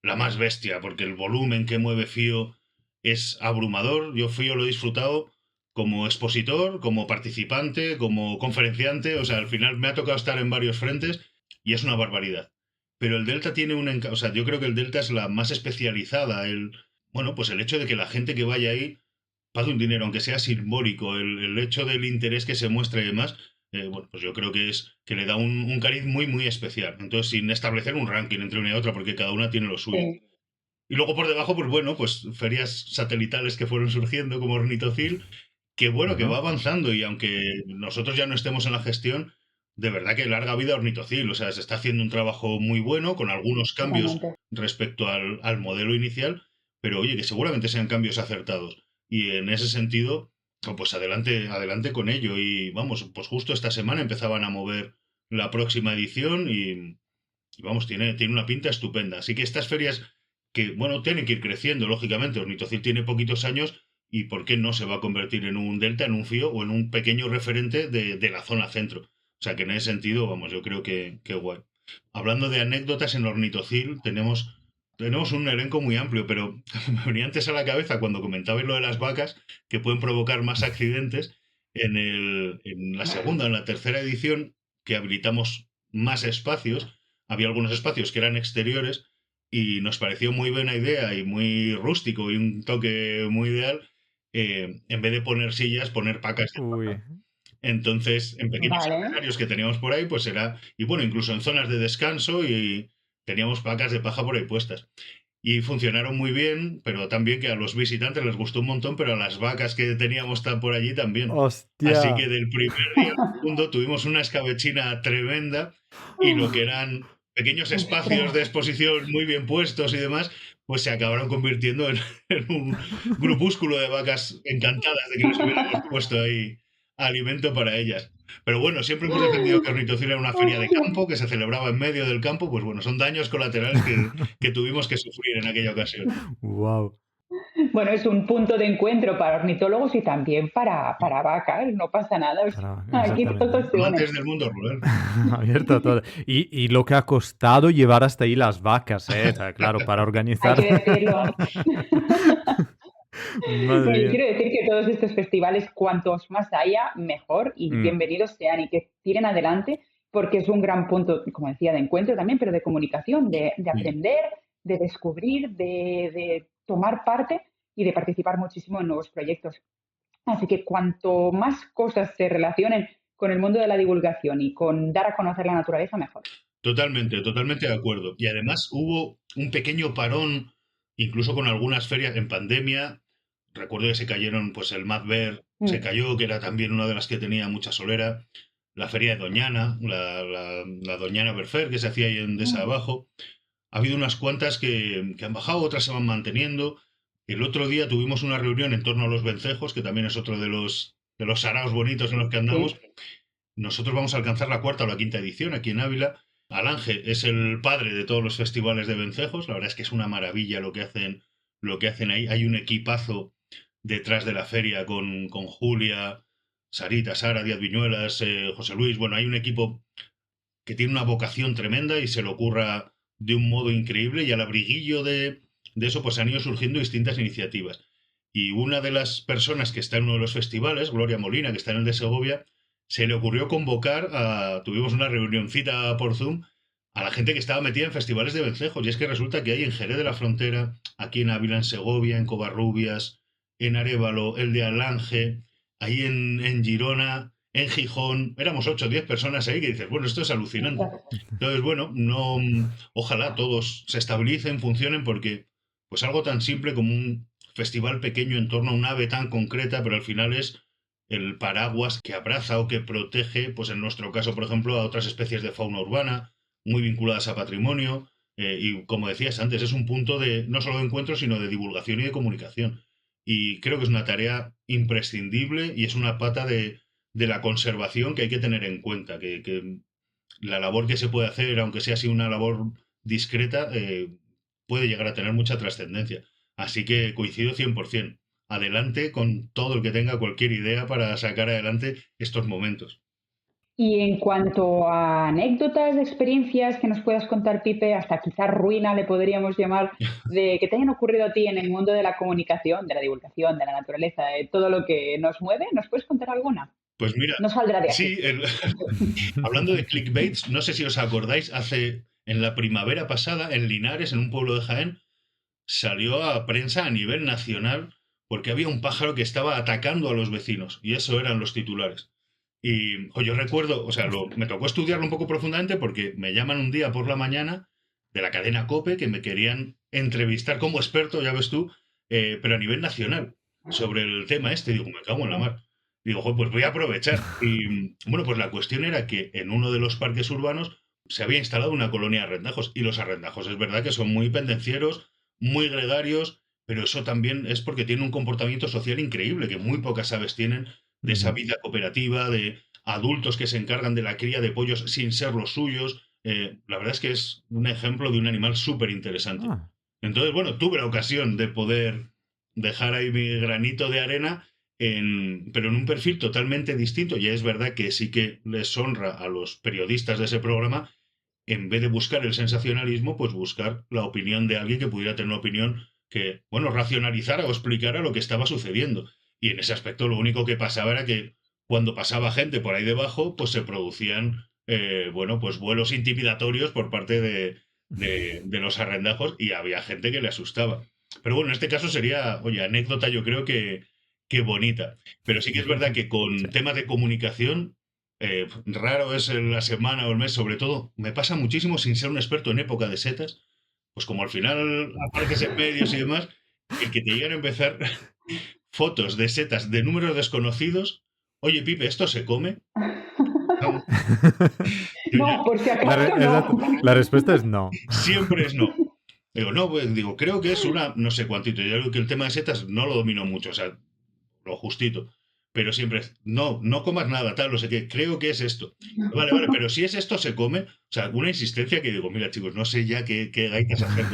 la más bestia, porque el volumen que mueve FIO es abrumador. Yo FIO lo he disfrutado como expositor, como participante, como conferenciante. O sea, al final me ha tocado estar en varios frentes y es una barbaridad. pero el Delta tiene o sea, yo creo que el Delta es la más especializada. Bueno, pues el hecho de que la gente que vaya ahí pague un dinero, aunque sea simbólico, el hecho del interés que se muestra y demás, bueno, pues yo creo que le da un cariz muy, muy especial. Entonces, sin establecer un ranking entre una y otra, porque cada una tiene lo suyo. Sí. Y luego por debajo, pues bueno, pues ferias satelitales que fueron surgiendo como Ornitocil, que bueno, que va avanzando y aunque nosotros ya no estemos en la gestión, de verdad que larga vida a Ornitocil. O sea, se está haciendo un trabajo muy bueno con algunos cambios Totalmente. respecto al modelo inicial, pero oye, que seguramente sean cambios acertados. Y en ese sentido, pues adelante, adelante con ello. Y vamos, pues justo esta semana empezaban a mover la próxima edición y vamos, tiene una pinta estupenda. Así que estas ferias que, bueno, tienen que ir creciendo, lógicamente. Ornitocil tiene poquitos años y ¿por qué no se va a convertir en un Delta, en un FIO o en un pequeño referente de la zona centro? O sea que en ese sentido, vamos, yo creo que guay. Hablando de anécdotas, en Ornitocil tenemos un elenco muy amplio, pero me venía antes a la cabeza cuando comentabais lo de las vacas, que pueden provocar más accidentes. En la segunda, en la tercera edición, que habilitamos más espacios, había algunos espacios que eran exteriores y nos pareció muy buena idea y muy rústico y un toque muy ideal, en vez de poner sillas, poner pacas de Uy. paja. Entonces, en pequeños Vale. escenarios que teníamos por ahí, pues era, y bueno, incluso en zonas de descanso y teníamos pacas de paja por ahí puestas. Y funcionaron muy bien, pero también que a los visitantes les gustó un montón, pero a las vacas que teníamos por allí también. Así Hostia. que del primer día al segundo tuvimos una escabechina tremenda y lo que eran pequeños espacios de exposición muy bien puestos y demás, pues se acabaron convirtiendo en un grupúsculo de vacas encantadas de que les hubiéramos puesto ahí alimento para ellas. Pero bueno, siempre hemos defendido que Ornitocil era una feria de campo que se celebraba en medio del campo, pues bueno, son daños colaterales que tuvimos que sufrir en aquella ocasión. Wow. Bueno, es un punto de encuentro para ornitólogos y también para vacas, no pasa nada. O sea, aquí Exactamente. todo se une. Amantes del mundo rural. Abierto a todo. Y lo que ha costado llevar hasta ahí las vacas, ¿eh? O sea, claro, para Hay organizar. que decirlo. Madre Bueno, yo mía. quiero decir que todos estos festivales, cuantos más haya, mejor y Mm. bienvenidos sean y que tiren adelante, porque es un gran punto, como decía, de encuentro también, pero de comunicación, de aprender, de descubrir, de tomar parte y de participar muchísimo en nuevos proyectos. Así que cuanto más cosas se relacionen con el mundo de la divulgación y con dar a conocer la naturaleza, mejor. Totalmente, totalmente de acuerdo. Y además hubo un pequeño parón, incluso con algunas ferias en pandemia. Recuerdo que se cayeron, pues el Madver se Mm. cayó, que era también una de las que tenía mucha solera. La feria de Doñana, la Doñana Berfer, que se hacía ahí en Deza Abajo. Ha habido unas cuantas que han bajado, otras se van manteniendo. El otro día tuvimos una reunión en torno a los vencejos, que también es otro de los saraos bonitos en los que andamos. Sí. Nosotros vamos a alcanzar la cuarta o la quinta edición aquí en Ávila. Alange es el padre de todos los festivales de vencejos. La verdad es que es una maravilla lo que hacen ahí. Hay un equipazo detrás de la feria con Julia, Sarita, Sara, Díaz Viñuelas, José Luis. Bueno, hay un equipo que tiene una vocación tremenda y se le ocurra de un modo increíble y al abriguillo de eso pues han ido surgiendo distintas iniciativas. Y una de las personas que está en uno de los festivales, Gloria Molina, que está en el de Segovia, se le ocurrió convocar tuvimos una reunioncita por Zoom, a la gente que estaba metida en festivales de vencejos. Y es que resulta que hay en Jerez de la Frontera, aquí en Ávila, en Segovia, en Covarrubias, en Arévalo, el de Alange, ahí en Girona, en Gijón, éramos 8 o 10 personas ahí que dices, bueno, esto es alucinante. Entonces, bueno, no, ojalá todos se estabilicen, funcionen, porque pues algo tan simple como un festival pequeño en torno a una ave tan concreta, pero al final es el paraguas que abraza o que protege, pues en nuestro caso, por ejemplo, a otras especies de fauna urbana, muy vinculadas a patrimonio, y como decías antes, es un punto de no solo de encuentro, sino de divulgación y de comunicación. Y creo que es una tarea imprescindible y es una pata de la conservación que hay que tener en cuenta, que la labor que se puede hacer, aunque sea así una labor discreta, puede llegar a tener mucha trascendencia. Así que coincido 100%. Adelante con todo el que tenga cualquier idea para sacar adelante estos momentos. Y en cuanto a anécdotas, experiencias que nos puedas contar, Pipe, hasta quizás ruina le podríamos llamar, de que te hayan ocurrido a ti en el mundo de la comunicación, de la divulgación, de la naturaleza, de todo lo que nos mueve, ¿nos puedes contar alguna? Pues mira, No saldrá de aquí. sí, hablando de clickbaits, no sé si os acordáis, hace en la primavera pasada, en Linares, en un pueblo de Jaén, salió a prensa a nivel nacional porque había un pájaro que estaba atacando a los vecinos, y eso eran los titulares. Y yo recuerdo, o sea, me tocó estudiarlo un poco profundamente porque me llaman un día por la mañana de la cadena COPE que me querían entrevistar como experto, ya ves tú, pero a nivel nacional, sobre el tema este. Digo, me cago en la mar. Digo, "Joder, pues voy a aprovechar". Y bueno, pues la cuestión era que en uno de los parques urbanos se había instalado una colonia de arrendajos, y los arrendajos es verdad que son muy pendencieros, muy gregarios, pero eso también es porque tienen un comportamiento social increíble, que muy pocas aves tienen, de esa Ujú. vida cooperativa, de adultos que se encargan de la cría de pollos sin ser los suyos. La verdad es que es un ejemplo de un animal súper interesante. Ah, Entonces, bueno, tuve la ocasión de poder dejar ahí mi granito de arena, pero en un perfil totalmente distinto. Ya es verdad que sí que les honra a los periodistas de ese programa, en vez de buscar el sensacionalismo, pues buscar la opinión de alguien que pudiera tener una opinión que, bueno, racionalizara o explicara lo que estaba sucediendo. Y en ese aspecto lo único que pasaba era que cuando pasaba gente por ahí debajo, pues se producían, bueno, pues vuelos intimidatorios por parte de los arrendajos, y había gente que le asustaba. Pero bueno, en este caso sería, oye, anécdota yo creo que bonita. Pero sí que es verdad que sí. con temas de comunicación, raro es en la semana o el mes, sobre todo, me pasa muchísimo sin ser un experto en época de setas, pues como al final apareces en medios y demás, el que te llegan a empezar fotos de setas de números desconocidos. Oye, Pipe, ¿esto se come? No, No, por si acaso Exacto. no. La respuesta es no. siempre es no. Digo, no, pues digo, creo que es una, no sé cuántito. Yo creo que el tema de setas no lo domino mucho, o sea, lo justito. Pero siempre es, no, no comas nada, tal, no sé qué, creo que es esto. Vale, vale, pero si es esto, se come. O sea, una insistencia que digo, mira, chicos, no sé ya qué gaitas hacer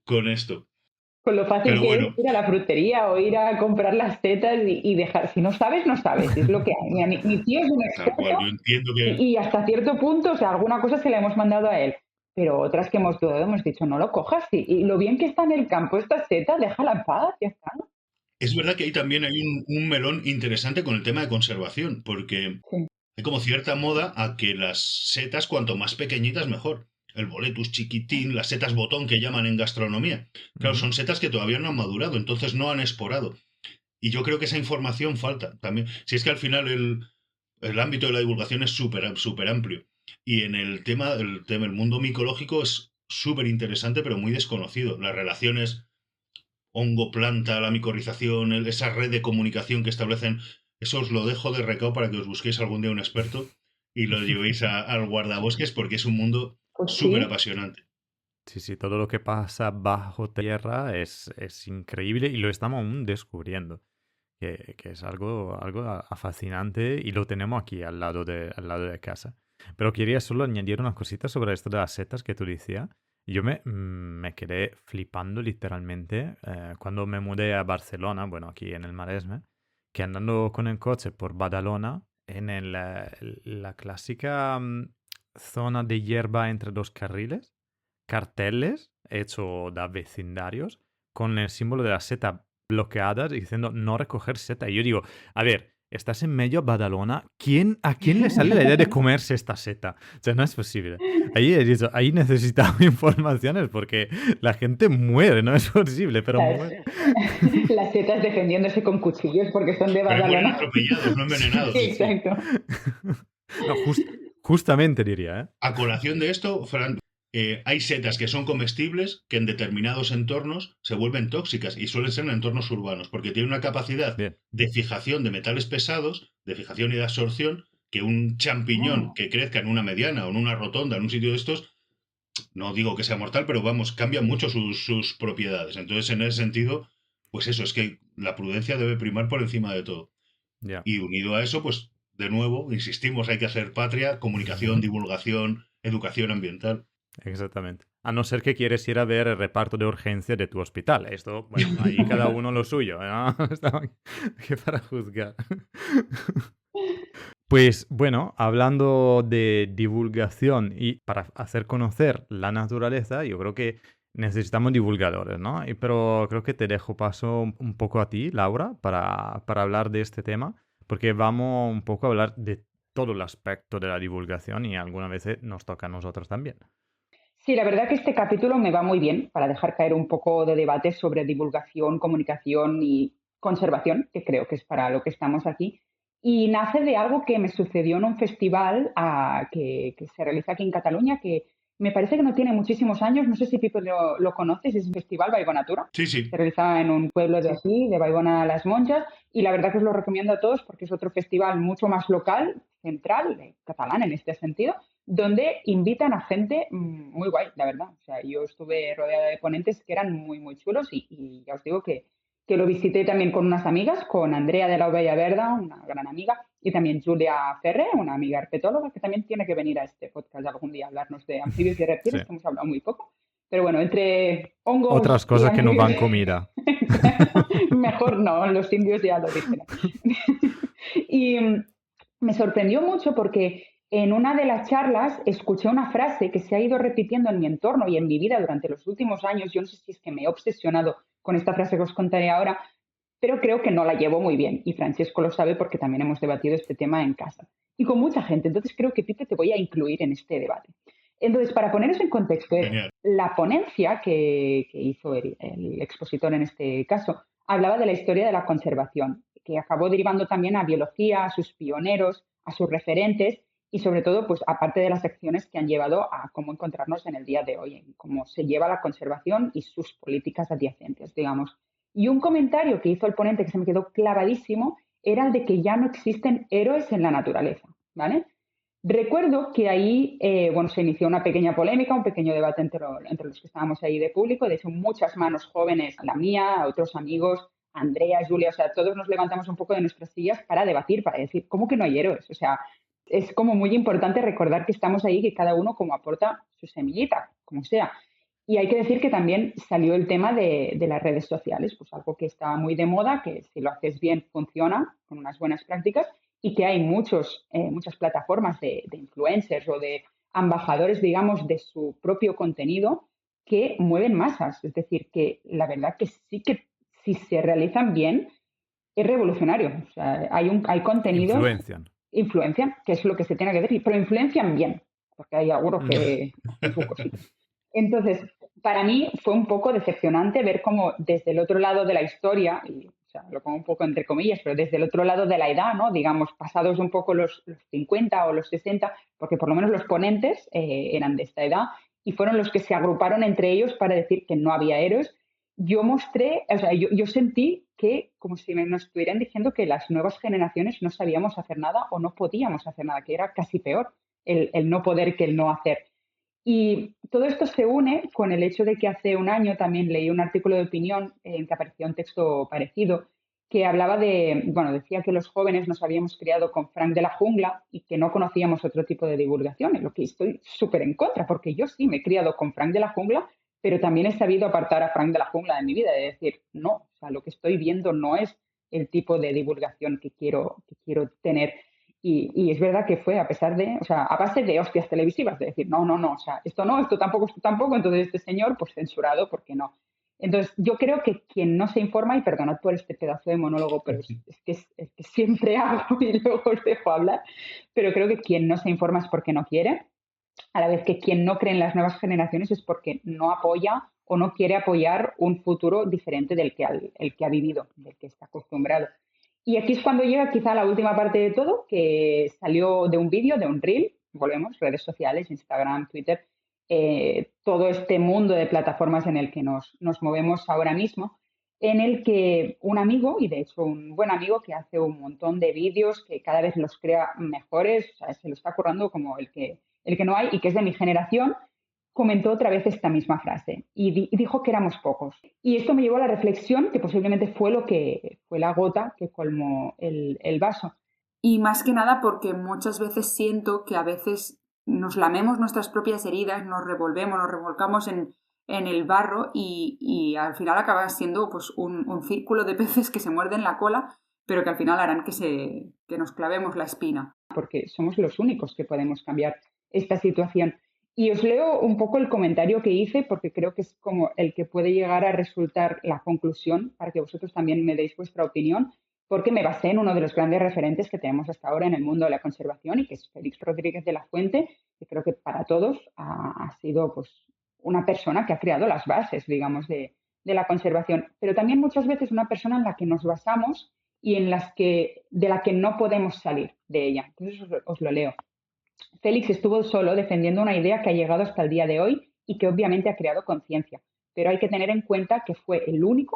con esto. Con lo fácil Pero que es bueno, ir a la frutería o ir a comprar las setas y dejar. Si no sabes, no sabes, es lo que hay. Mira, mi tío es un tal cual, experto yo entiendo que. y hasta cierto punto, o sea, alguna cosa se la hemos mandado a él, pero otras que hemos dudado hemos dicho, no lo cojas. Y lo bien que está en el campo esta seta, déjala en paz, ya está. Es verdad que ahí también hay un melón interesante con el tema de conservación, porque Sí. hay como cierta moda a que las setas, cuanto más pequeñitas, mejor. El boletus chiquitín, las setas botón que llaman en gastronomía. Claro, Ujú. son setas que todavía no han madurado, entonces no han esporado. Y yo creo que esa información falta también. Si es que al final el ámbito de la divulgación es súper amplio. Y en el mundo micológico es súper interesante, pero muy desconocido. Las relaciones hongo-planta, la micorrización, esa red de comunicación que establecen, eso os lo dejo de recao para que os busquéis algún día un experto y lo llevéis al guardabosques, porque es un mundo Pues súper sí, apasionante. Sí, sí, todo lo que pasa bajo tierra es increíble y lo estamos aún descubriendo, que es algo fascinante y lo tenemos aquí al lado de casa. Pero quería solo añadir unas cositas sobre esto de las setas que tú decías. Yo me quedé flipando literalmente cuando me mudé a Barcelona, bueno, aquí en el Maresme, que andando con el coche por Badalona, en la clásica zona de hierba entre dos carriles, carteles hechos de vecindarios con el símbolo de la seta bloqueadas y diciendo no recoger seta. Y yo digo, a ver, estás en medio de Badalona, ¿a quién le sale la idea de comerse esta seta? O sea, no es posible. Ahí he dicho, ahí necesitamos informaciones porque la gente muere, no es posible, pero las, muere. las setas defendiéndose con cuchillos porque son de Pero mueren Badalona. atropellados, no Sí, envenenados. exacto. No, justamente diría, ¿eh? A colación de esto, Fran, hay setas que son comestibles que en determinados entornos se vuelven tóxicas, y suelen ser en entornos urbanos, porque tienen una capacidad Bien. de fijación de metales pesados, de fijación y de absorción, que un champiñón Ah, que crezca en una mediana o en una rotonda, en un sitio de estos, no digo que sea mortal, pero vamos, cambia mucho sus propiedades. Entonces, en ese sentido, pues eso, es que la prudencia debe primar por encima de todo. Ya. Y unido a eso, pues de nuevo, insistimos, hay que hacer patria, comunicación, divulgación, educación ambiental. Exactamente. A no ser que quieres ir a ver el reparto de urgencia de tu hospital. Esto, bueno, ahí cada uno lo suyo, ¿no? Estamos aquí para juzgar. Pues bueno, hablando de divulgación y para hacer conocer la naturaleza, yo creo que necesitamos divulgadores, ¿no? Pero creo que te dejo paso un poco a ti, Laura, para hablar de este tema, porque vamos un poco a hablar de todo el aspecto de la divulgación y algunas veces nos toca a nosotros también. Sí, la verdad que este capítulo me va muy bien para dejar caer un poco de debate sobre divulgación, comunicación y conservación, que creo que es para lo que estamos aquí. Y nace de algo que me sucedió en un festival que se realiza aquí en Cataluña, que me parece que no tiene muchísimos años. No sé si Pipo lo conoces, es un festival Vallbonatura. Sí, Se sí. realiza en un pueblo de aquí, de Vallbona las Monjas, y la verdad que os lo recomiendo a todos porque es otro festival mucho más local, central, catalán en este sentido, donde invitan a gente muy guay, la verdad. O sea, yo estuve rodeada de ponentes que eran muy, muy chulos y ya os digo que lo visité también con unas amigas, con Andrea de la Ovella Verda, una gran amiga, y también Julia Ferre, una amiga herpetóloga, que también tiene que venir a este podcast algún día a hablarnos de anfibios y Sí. reptiles, que hemos hablado muy poco. Pero bueno, entre hongos Otras y cosas que no anfibios, van comida. mejor no, los indios ya lo dijeron. Y me sorprendió mucho porque en una de las charlas escuché una frase que se ha ido repitiendo en mi entorno y en mi vida durante los últimos años. Yo no sé si es que me he obsesionado con esta frase que os contaré ahora, pero creo que no la llevo muy bien. Y Francesco lo sabe porque también hemos debatido este tema en casa. Y con mucha gente. Entonces creo que, Pipe, te voy a incluir en este debate. Entonces, para poneros en contexto, Genial. la ponencia que hizo el expositor en este caso hablaba de la historia de la conservación, que acabó derivando también a biología, a sus pioneros, a sus referentes y sobre todo, pues aparte de las acciones que han llevado a cómo encontrarnos en el día de hoy, en cómo se lleva la conservación y sus políticas adyacentes, digamos. Y un comentario que hizo el ponente que se me quedó clavadísimo era el de que ya no existen héroes en la naturaleza, ¿vale? Recuerdo que ahí, bueno, se inició una pequeña polémica, un pequeño debate entre los que estábamos ahí de público. De hecho, muchas manos jóvenes, la mía, otros amigos, Andrea, Julia, o sea, todos nos levantamos un poco de nuestras sillas para debatir, para decir, ¿cómo que no hay héroes? O sea, es como muy importante recordar que estamos ahí, que cada uno como aporta su semillita, como sea. Y hay que decir que también salió el tema de las redes sociales, pues algo que está muy de moda, que si lo haces bien funciona, con unas buenas prácticas, y que hay muchas plataformas de influencers o de embajadores, digamos, de su propio contenido que mueven masas. Es decir, que la verdad que sí que si se realizan bien, es revolucionario. O sea, hay contenidos, Influencian. influencian, que es lo que se tiene que decir, pero influencian bien, porque hay algunos que hacen sus cositas. Entonces, para mí fue un poco decepcionante ver cómo desde el otro lado de la historia, y, o sea, lo pongo un poco entre comillas, pero desde el otro lado de la edad, ¿no? Digamos, pasados un poco los 50 o los 60, porque por lo menos los ponentes eran de esta edad y fueron los que se agruparon entre ellos para decir que no había héroes. Yo mostré, o sea, yo sentí que como si nos estuvieran diciendo que las nuevas generaciones no sabíamos hacer nada o no podíamos hacer nada, que era casi peor el no poder que el no hacer. Y todo esto se une con el hecho de que hace un año también leí un artículo de opinión en que aparecía un texto parecido que hablaba de, bueno, decía que los jóvenes nos habíamos criado con Frank de la Jungla y que no conocíamos otro tipo de divulgación, en lo que estoy súper en contra, porque yo sí me he criado con Frank de la Jungla, pero también he sabido apartar a Frank de la Jungla de mi vida, de decir, no, o sea, lo que estoy viendo no es el tipo de divulgación que quiero tener. Y es verdad que fue a pesar de, o sea, a base de hostias televisivas, de decir, no, no, no, o sea, esto no, esto tampoco, entonces este señor, pues censurado, ¿por qué no? Entonces, yo creo que quien no se informa, y perdonad por este pedazo de monólogo, pero es que siempre hago y luego os dejo hablar, pero creo que quien no se informa es porque no quiere, a la vez que quien no cree en las nuevas generaciones es porque no apoya o no quiere apoyar un futuro diferente del que, el que ha vivido, del que está acostumbrado. Y aquí es cuando llega quizá la última parte de todo, que salió de un vídeo, de un reel, volvemos, redes sociales, Instagram, Twitter, todo este mundo de plataformas en el que nos movemos ahora mismo, en el que un amigo, y de hecho un buen amigo que hace un montón de vídeos, que cada vez los crea mejores, o sea, se lo está currando como el que no hay y que es de mi generación, comentó otra vez esta misma frase y dijo que éramos pocos. Y esto me llevó a la reflexión que posiblemente fue lo que fue la gota que colmó el vaso. Y más que nada porque muchas veces siento que a veces nos lamemos nuestras propias heridas, nos revolvemos, nos revolcamos en el barro y al final acaba siendo pues un círculo de peces que se muerden la cola, pero que al final harán que nos clavemos la espina. Porque somos los únicos que podemos cambiar esta situación. Y os leo un poco el comentario que hice porque creo que es como el que puede llegar a resultar la conclusión para que vosotros también me deis vuestra opinión. porque me basé en uno de los grandes referentes que tenemos hasta ahora en el mundo de la conservación y que es Félix Rodríguez de la Fuente, que creo que para todos ha sido pues, una persona que ha creado las bases, digamos, de la conservación, pero también muchas veces una persona en la que nos basamos y de la que no podemos salir de ella. Entonces os lo leo. Félix estuvo solo defendiendo una idea que ha llegado hasta el día de hoy y que obviamente ha creado conciencia, pero hay que tener en cuenta que fue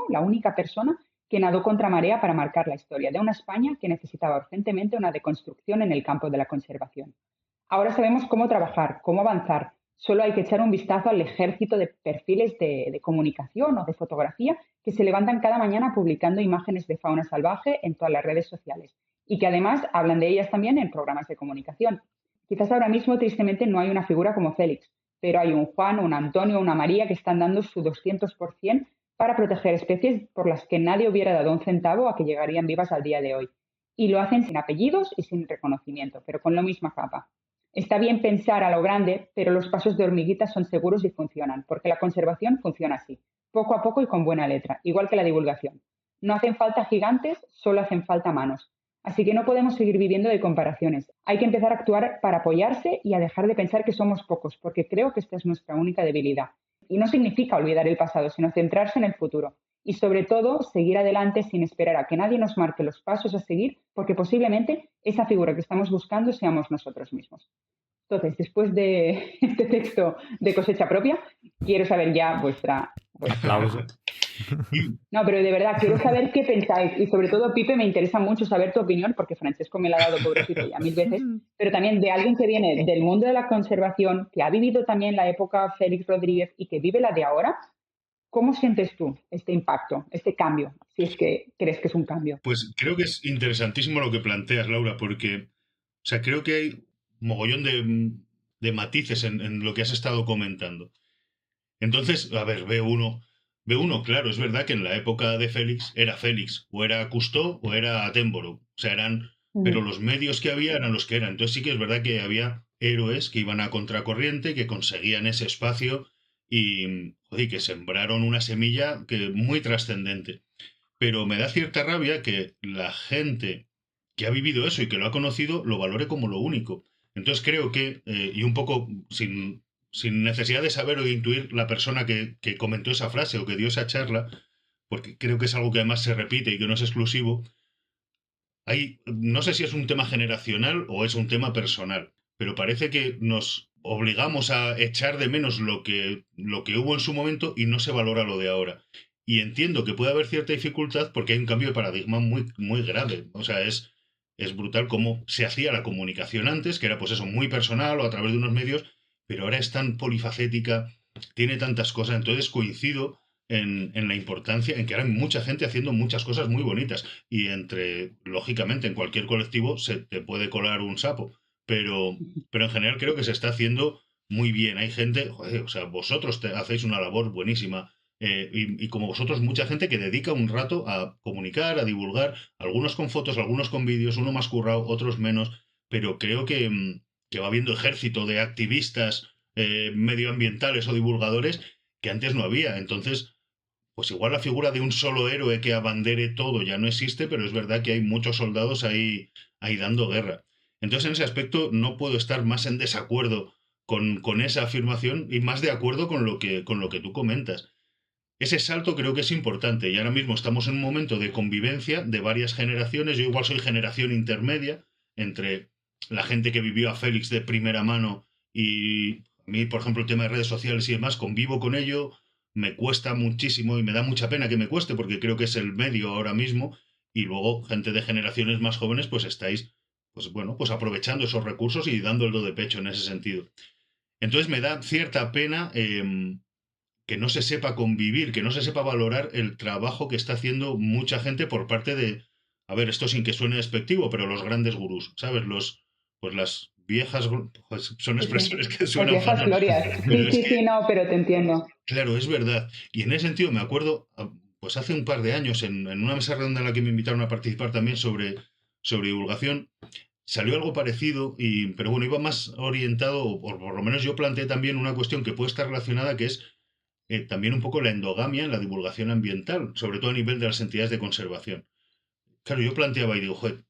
la única persona que nadó contra marea para marcar la historia de una España que necesitaba urgentemente una deconstrucción en el campo de la conservación. Ahora sabemos cómo trabajar, cómo avanzar. Solo hay que echar un vistazo al ejército de perfiles de comunicación o de fotografía que se levantan cada mañana publicando imágenes de fauna salvaje en todas las redes sociales y que además hablan de ellas también en programas de comunicación. Quizás ahora mismo, tristemente, no hay una figura como Félix, pero hay un Juan, un Antonio, una María que están dando su 200% para proteger especies por las que nadie hubiera dado un centavo a que llegarían vivas al día de hoy. Y lo hacen sin apellidos y sin reconocimiento, pero con la misma capa. Está bien pensar a lo grande, pero los pasos de hormiguita son seguros y funcionan, porque la conservación funciona así, poco a poco y con buena letra, igual que la divulgación. No hacen falta gigantes, solo hacen falta manos. Así que no podemos seguir viviendo de comparaciones. Hay que empezar a actuar para apoyarse y a dejar de pensar que somos pocos, porque creo que esta es nuestra única debilidad. Y no significa olvidar el pasado, sino centrarse en el futuro. Y sobre todo, seguir adelante sin esperar a que nadie nos marque los pasos a seguir, porque posiblemente esa figura que estamos buscando seamos nosotros mismos. Entonces, después de este texto de cosecha propia, quiero saber ya vuestra... Aplauso. No, pero de verdad, quiero saber qué pensáis. Y sobre todo, Pipe, me interesa mucho saber tu opinión, porque Francesco me la ha dado, pobrecito, ya 1000 veces, pero también de alguien que viene del mundo de la conservación, que ha vivido también la época Félix Rodríguez y que vive la de ahora. ¿Cómo sientes tú este impacto, este cambio, si es que crees que es un cambio? Pues creo que es interesantísimo lo que planteas, Laura, porque, o sea, creo que hay mogollón de matices en lo que has estado comentando. Entonces, a ver, ve uno, claro, es verdad que en la época de Félix era Félix, o era Cousteau o era Attenborough, o sea, pero los medios que había eran los que eran. Entonces sí que es verdad que había héroes que iban a contracorriente, que conseguían ese espacio y, joder, que sembraron una semilla muy trascendente. Pero me da cierta rabia que la gente que ha vivido eso y que lo ha conocido lo valore como lo único. Entonces creo que, y un poco sin necesidad de saber o de intuir la persona que comentó esa frase o que dio esa charla, porque creo que es algo que además se repite y que no es exclusivo, no sé si es un tema generacional o es un tema personal, pero parece que nos obligamos a echar de menos lo que hubo en su momento y no se valora lo de ahora. Y entiendo que puede haber cierta dificultad porque hay un cambio de paradigma muy, muy grave. O sea, es brutal cómo se hacía la comunicación antes, que era pues eso, muy personal o a través de unos medios, pero ahora es tan polifacética, tiene tantas cosas. Entonces coincido en la importancia, en que ahora hay mucha gente haciendo muchas cosas muy bonitas. Y lógicamente, en cualquier colectivo se te puede colar un sapo, pero en general creo que se está haciendo muy bien. Hay gente, joder, o sea, vosotros hacéis una labor buenísima. Y como vosotros, mucha gente que dedica un rato a comunicar, a divulgar, algunos con fotos, algunos con vídeos, uno más currado, otros menos, pero creo que va habiendo ejército de activistas medioambientales o divulgadores que antes no había. Entonces, pues igual la figura de un solo héroe que abandere todo ya no existe, pero es verdad que hay muchos soldados ahí dando guerra. Entonces, en ese aspecto, no puedo estar más en desacuerdo con esa afirmación y más de acuerdo con lo que tú comentas. Ese salto creo que es importante y ahora mismo estamos en un momento de convivencia de varias generaciones. Yo igual soy generación intermedia entre la gente que vivió a Félix de primera mano y a mí, por ejemplo, el tema de redes sociales y demás, convivo con ello, me cuesta muchísimo y me da mucha pena que me cueste porque creo que es el medio ahora mismo y luego gente de generaciones más jóvenes pues estáis, pues bueno, pues aprovechando esos recursos y dando el do de pecho en ese sentido. Entonces me da cierta pena que no se sepa convivir, que no se sepa valorar el trabajo que está haciendo mucha gente por parte de, a ver, esto sin que suene despectivo, pero los grandes gurús, ¿sabes? Pues las viejas, pues son expresiones que Las suenan viejas fatal, glorias. pero es que, Sí, no, pero te entiendo. claro, es verdad. Y en ese sentido me acuerdo, pues hace un par de años, en una mesa redonda en la que me invitaron a participar también sobre divulgación, salió algo parecido, pero bueno, iba más orientado, o por lo menos yo planteé también una cuestión que puede estar relacionada, que es también un poco la endogamia en la divulgación ambiental, sobre todo a nivel de las entidades de conservación. claro, yo planteaba y digo, joder,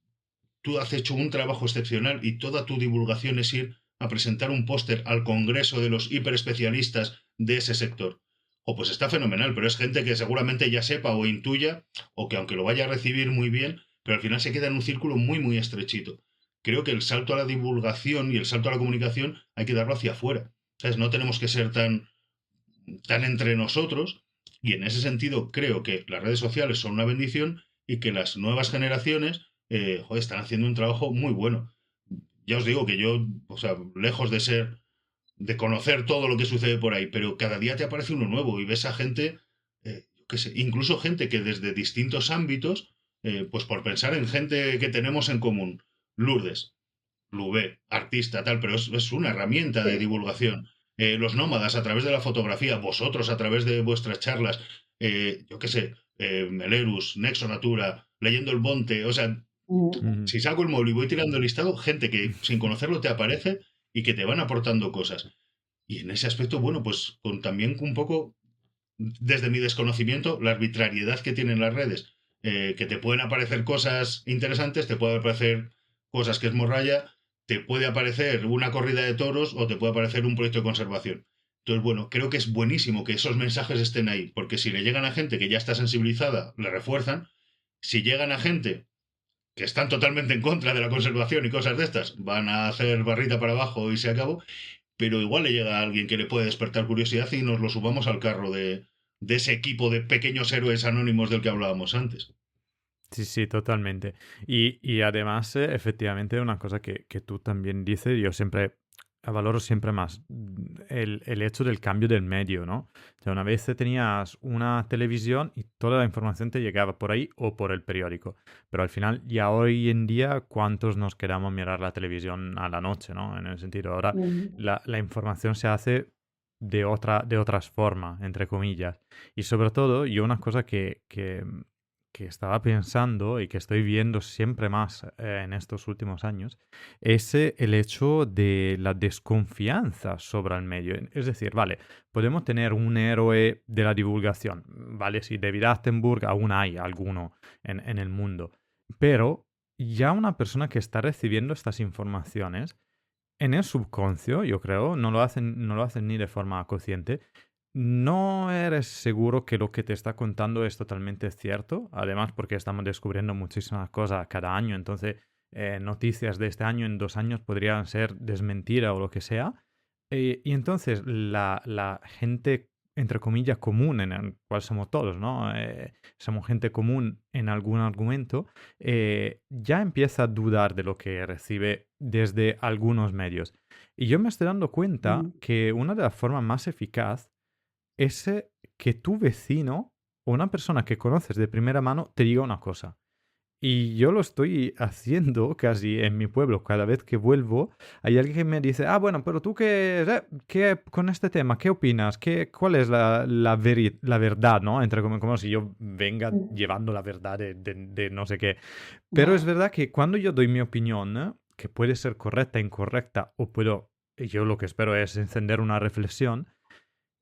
tú has hecho un trabajo excepcional y toda tu divulgación es ir a presentar un póster al congreso de los hiperespecialistas de ese sector. O pues está fenomenal, pero es gente que seguramente ya sepa o intuya, o que aunque lo vaya a recibir muy bien, pero al final se queda en un círculo muy, muy estrechito. Creo que el salto a la divulgación y el salto a la comunicación hay que darlo hacia afuera. ¿Sabes? No tenemos que ser tan entre nosotros, y en ese sentido creo que las redes sociales son una bendición y que las nuevas generaciones joder, están haciendo un trabajo muy bueno. Ya os digo que yo, o sea, lejos de conocer todo lo que sucede por ahí, pero cada día te aparece uno nuevo y ves a gente, yo qué sé, incluso gente que desde distintos ámbitos, pues por pensar en gente que tenemos en común, Lourdes, Lubé, artista, tal, pero es una herramienta de Sí. divulgación. Los nómadas a través de la fotografía, vosotros a través de vuestras charlas, yo qué sé, Melerus, Nexo Natura, Leyendo el Monte, o sea, Ujú. Ujú. si saco el móvil y voy tirando el listado, gente que sin conocerlo te aparece y que te van aportando cosas. Y en ese aspecto, bueno, pues con también un poco, desde mi desconocimiento, la arbitrariedad que tienen las redes, que te pueden aparecer cosas interesantes, te pueden aparecer cosas que es morralla, te puede aparecer una corrida de toros o te puede aparecer un proyecto de conservación. Entonces, bueno, creo que es buenísimo que esos mensajes estén ahí, porque si le llegan a gente que ya está sensibilizada, le refuerzan. Si llegan a gente que están totalmente en contra de la conservación y cosas de estas, van a hacer barrita para abajo y se acabó, pero igual le llega a alguien que le puede despertar curiosidad y nos lo subamos al carro de ese equipo de pequeños héroes anónimos del que hablábamos antes. Sí, sí, totalmente. Y además, efectivamente, una cosa que tú también dices, yo siempre valoro siempre más el hecho del cambio del medio, ¿no? O sea, una vez tenías una televisión y toda la información te llegaba por ahí o por el periódico. Pero al final, ya hoy en día, ¿cuántos nos quedamos a mirar la televisión a la noche, ¿no? En el sentido, ahora Ujú. la información se hace de otras formas, entre comillas. Y sobre todo, yo una cosa que estaba pensando y que estoy viendo siempre más en estos últimos años es el hecho de la desconfianza sobre el medio. Es decir, vale, podemos tener un héroe de la divulgación, vale, si David Attenborough aún hay alguno en el mundo, pero ya una persona que está recibiendo estas informaciones en el subconscio, yo creo, no lo hacen ni de forma consciente, no eres seguro que lo que te está contando es totalmente cierto, además porque estamos descubriendo muchísimas cosas cada año, entonces noticias de este año en 2 años podrían ser desmentida o lo que sea. Y entonces la gente, entre comillas, común, en el cual somos todos, ¿no? Somos gente común en algún argumento, ya empieza a dudar de lo que recibe desde algunos medios. Y yo me estoy dando cuenta Ujú. que una de las formas más eficaz es que tu vecino o una persona que conoces de primera mano te diga una cosa. Y yo lo estoy haciendo casi en mi pueblo. Cada vez que vuelvo, hay alguien que me dice, ah, bueno, pero tú qué con este tema, ¿qué opinas? ¿Cuál es la verdad, ¿no? Entre como si yo venga llevando la verdad de no sé qué. Pero es verdad que cuando yo doy mi opinión, que puede ser correcta, incorrecta, o yo lo que espero es encender una reflexión,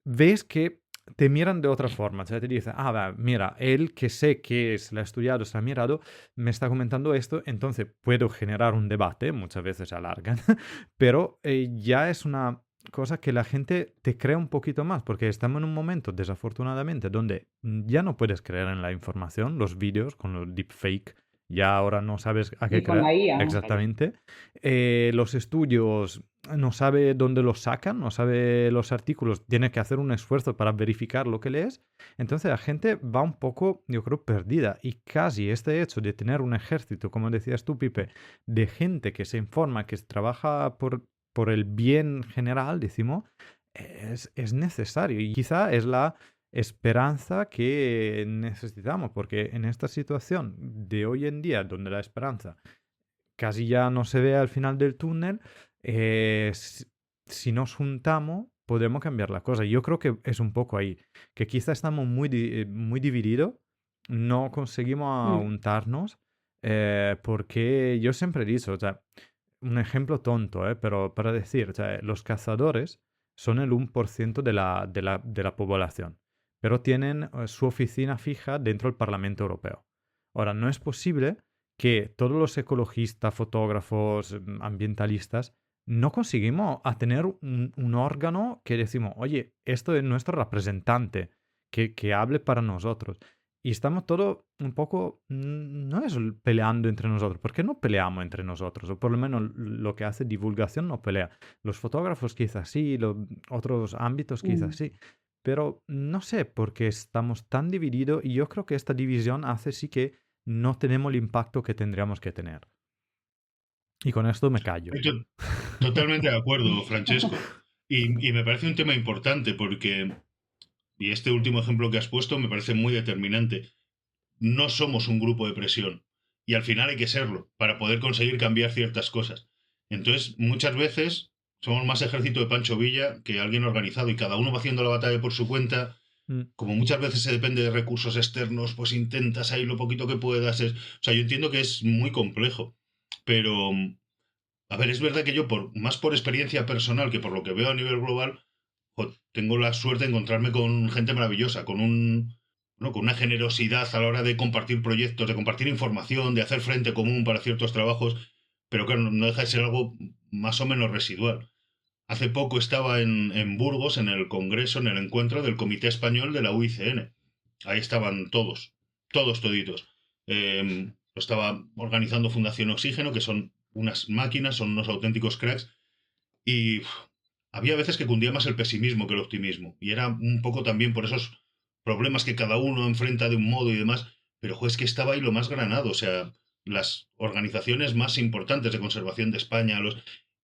ves que te miran de otra forma. O sea, te dicen, ah, va, mira, él que sé que se la ha estudiado, se la ha mirado, me está comentando esto, entonces puedo generar un debate, muchas veces se alargan, pero ya es una cosa que la gente te crea un poquito más, porque estamos en un momento, desafortunadamente, donde ya no puedes creer en la información, los vídeos con los deepfake, ya ahora no sabes a qué Y con creer. la IA. Exactamente. Los estudios no sabe dónde los sacan, no sabe los artículos, tiene que hacer un esfuerzo para verificar lo que lees. Entonces la gente va un poco, yo creo, perdida. Y casi este hecho de tener un ejército, como decías tú, Pipe, de gente que se informa, que trabaja por el bien general, decimos, es necesario. Y quizá es la esperanza que necesitamos, porque en esta situación de hoy en día, donde la esperanza casi ya no se ve al final del túnel, si nos juntamos, podemos cambiar la cosa. Yo creo que es un poco ahí, que quizá estamos muy divididos, no conseguimos Mm. juntarnos, porque yo siempre he dicho, o sea, un ejemplo tonto, pero para decir, o sea, los cazadores son el 1% de la población, pero tienen su oficina fija dentro del Parlamento Europeo. Ahora, no es posible que todos los ecologistas, fotógrafos, ambientalistas, no conseguimos a tener un órgano que decimos, oye, esto es nuestro representante, que hable para nosotros. Y estamos todos un poco, no es peleando entre nosotros, ¿por qué no peleamos entre nosotros? O por lo menos lo que hace divulgación no pelea. Los fotógrafos quizás sí, los otros ámbitos quizás sí, pero no sé por qué estamos tan divididos y yo creo que esta división hace sí que no tenemos el impacto que tendríamos que tener. Y con esto me callo. Totalmente de acuerdo, Francesco. Y me parece un tema importante porque, y este último ejemplo que has puesto me parece muy determinante, no somos un grupo de presión y al final hay que serlo para poder conseguir cambiar ciertas cosas. Entonces, muchas veces somos más ejército de Pancho Villa que alguien organizado y cada uno va haciendo la batalla por su cuenta. Como muchas veces se depende de recursos externos, pues intentas ahí lo poquito que puedas. O sea, yo entiendo que es muy complejo, pero a ver, es verdad que yo, más por experiencia personal que por lo que veo a nivel global, tengo la suerte de encontrarme con gente maravillosa, con una generosidad a la hora de compartir proyectos, de compartir información, de hacer frente común para ciertos trabajos, pero claro, no deja de ser algo más o menos residual. Hace poco estaba en Burgos, en el congreso, en el encuentro del Comité Español de la UICN. Ahí estaban todos toditos. Lo estaba organizando Fundación Oxígeno, que son unas máquinas, son unos auténticos cracks, y había veces que cundía más el pesimismo que el optimismo, y era un poco también por esos problemas que cada uno enfrenta de un modo y demás, pero es que estaba ahí lo más granado, o sea, las organizaciones más importantes de conservación de España,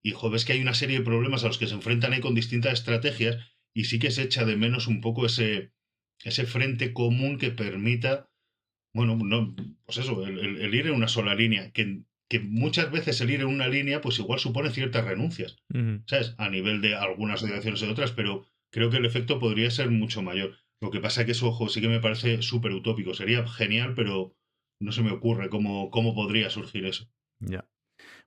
y ves que hay una serie de problemas a los que se enfrentan ahí con distintas estrategias, y sí que se echa de menos un poco ese frente común que permita, bueno, no, pues eso, el ir en una sola línea, que muchas veces el ir en una línea, pues igual supone ciertas renuncias, ¿sabes? A nivel de algunas asociaciones y de otras, pero creo que el efecto podría ser mucho mayor. Lo que pasa es que eso, ojo, sí que me parece súper utópico. Sería genial, pero no se me ocurre cómo podría surgir eso. Ya.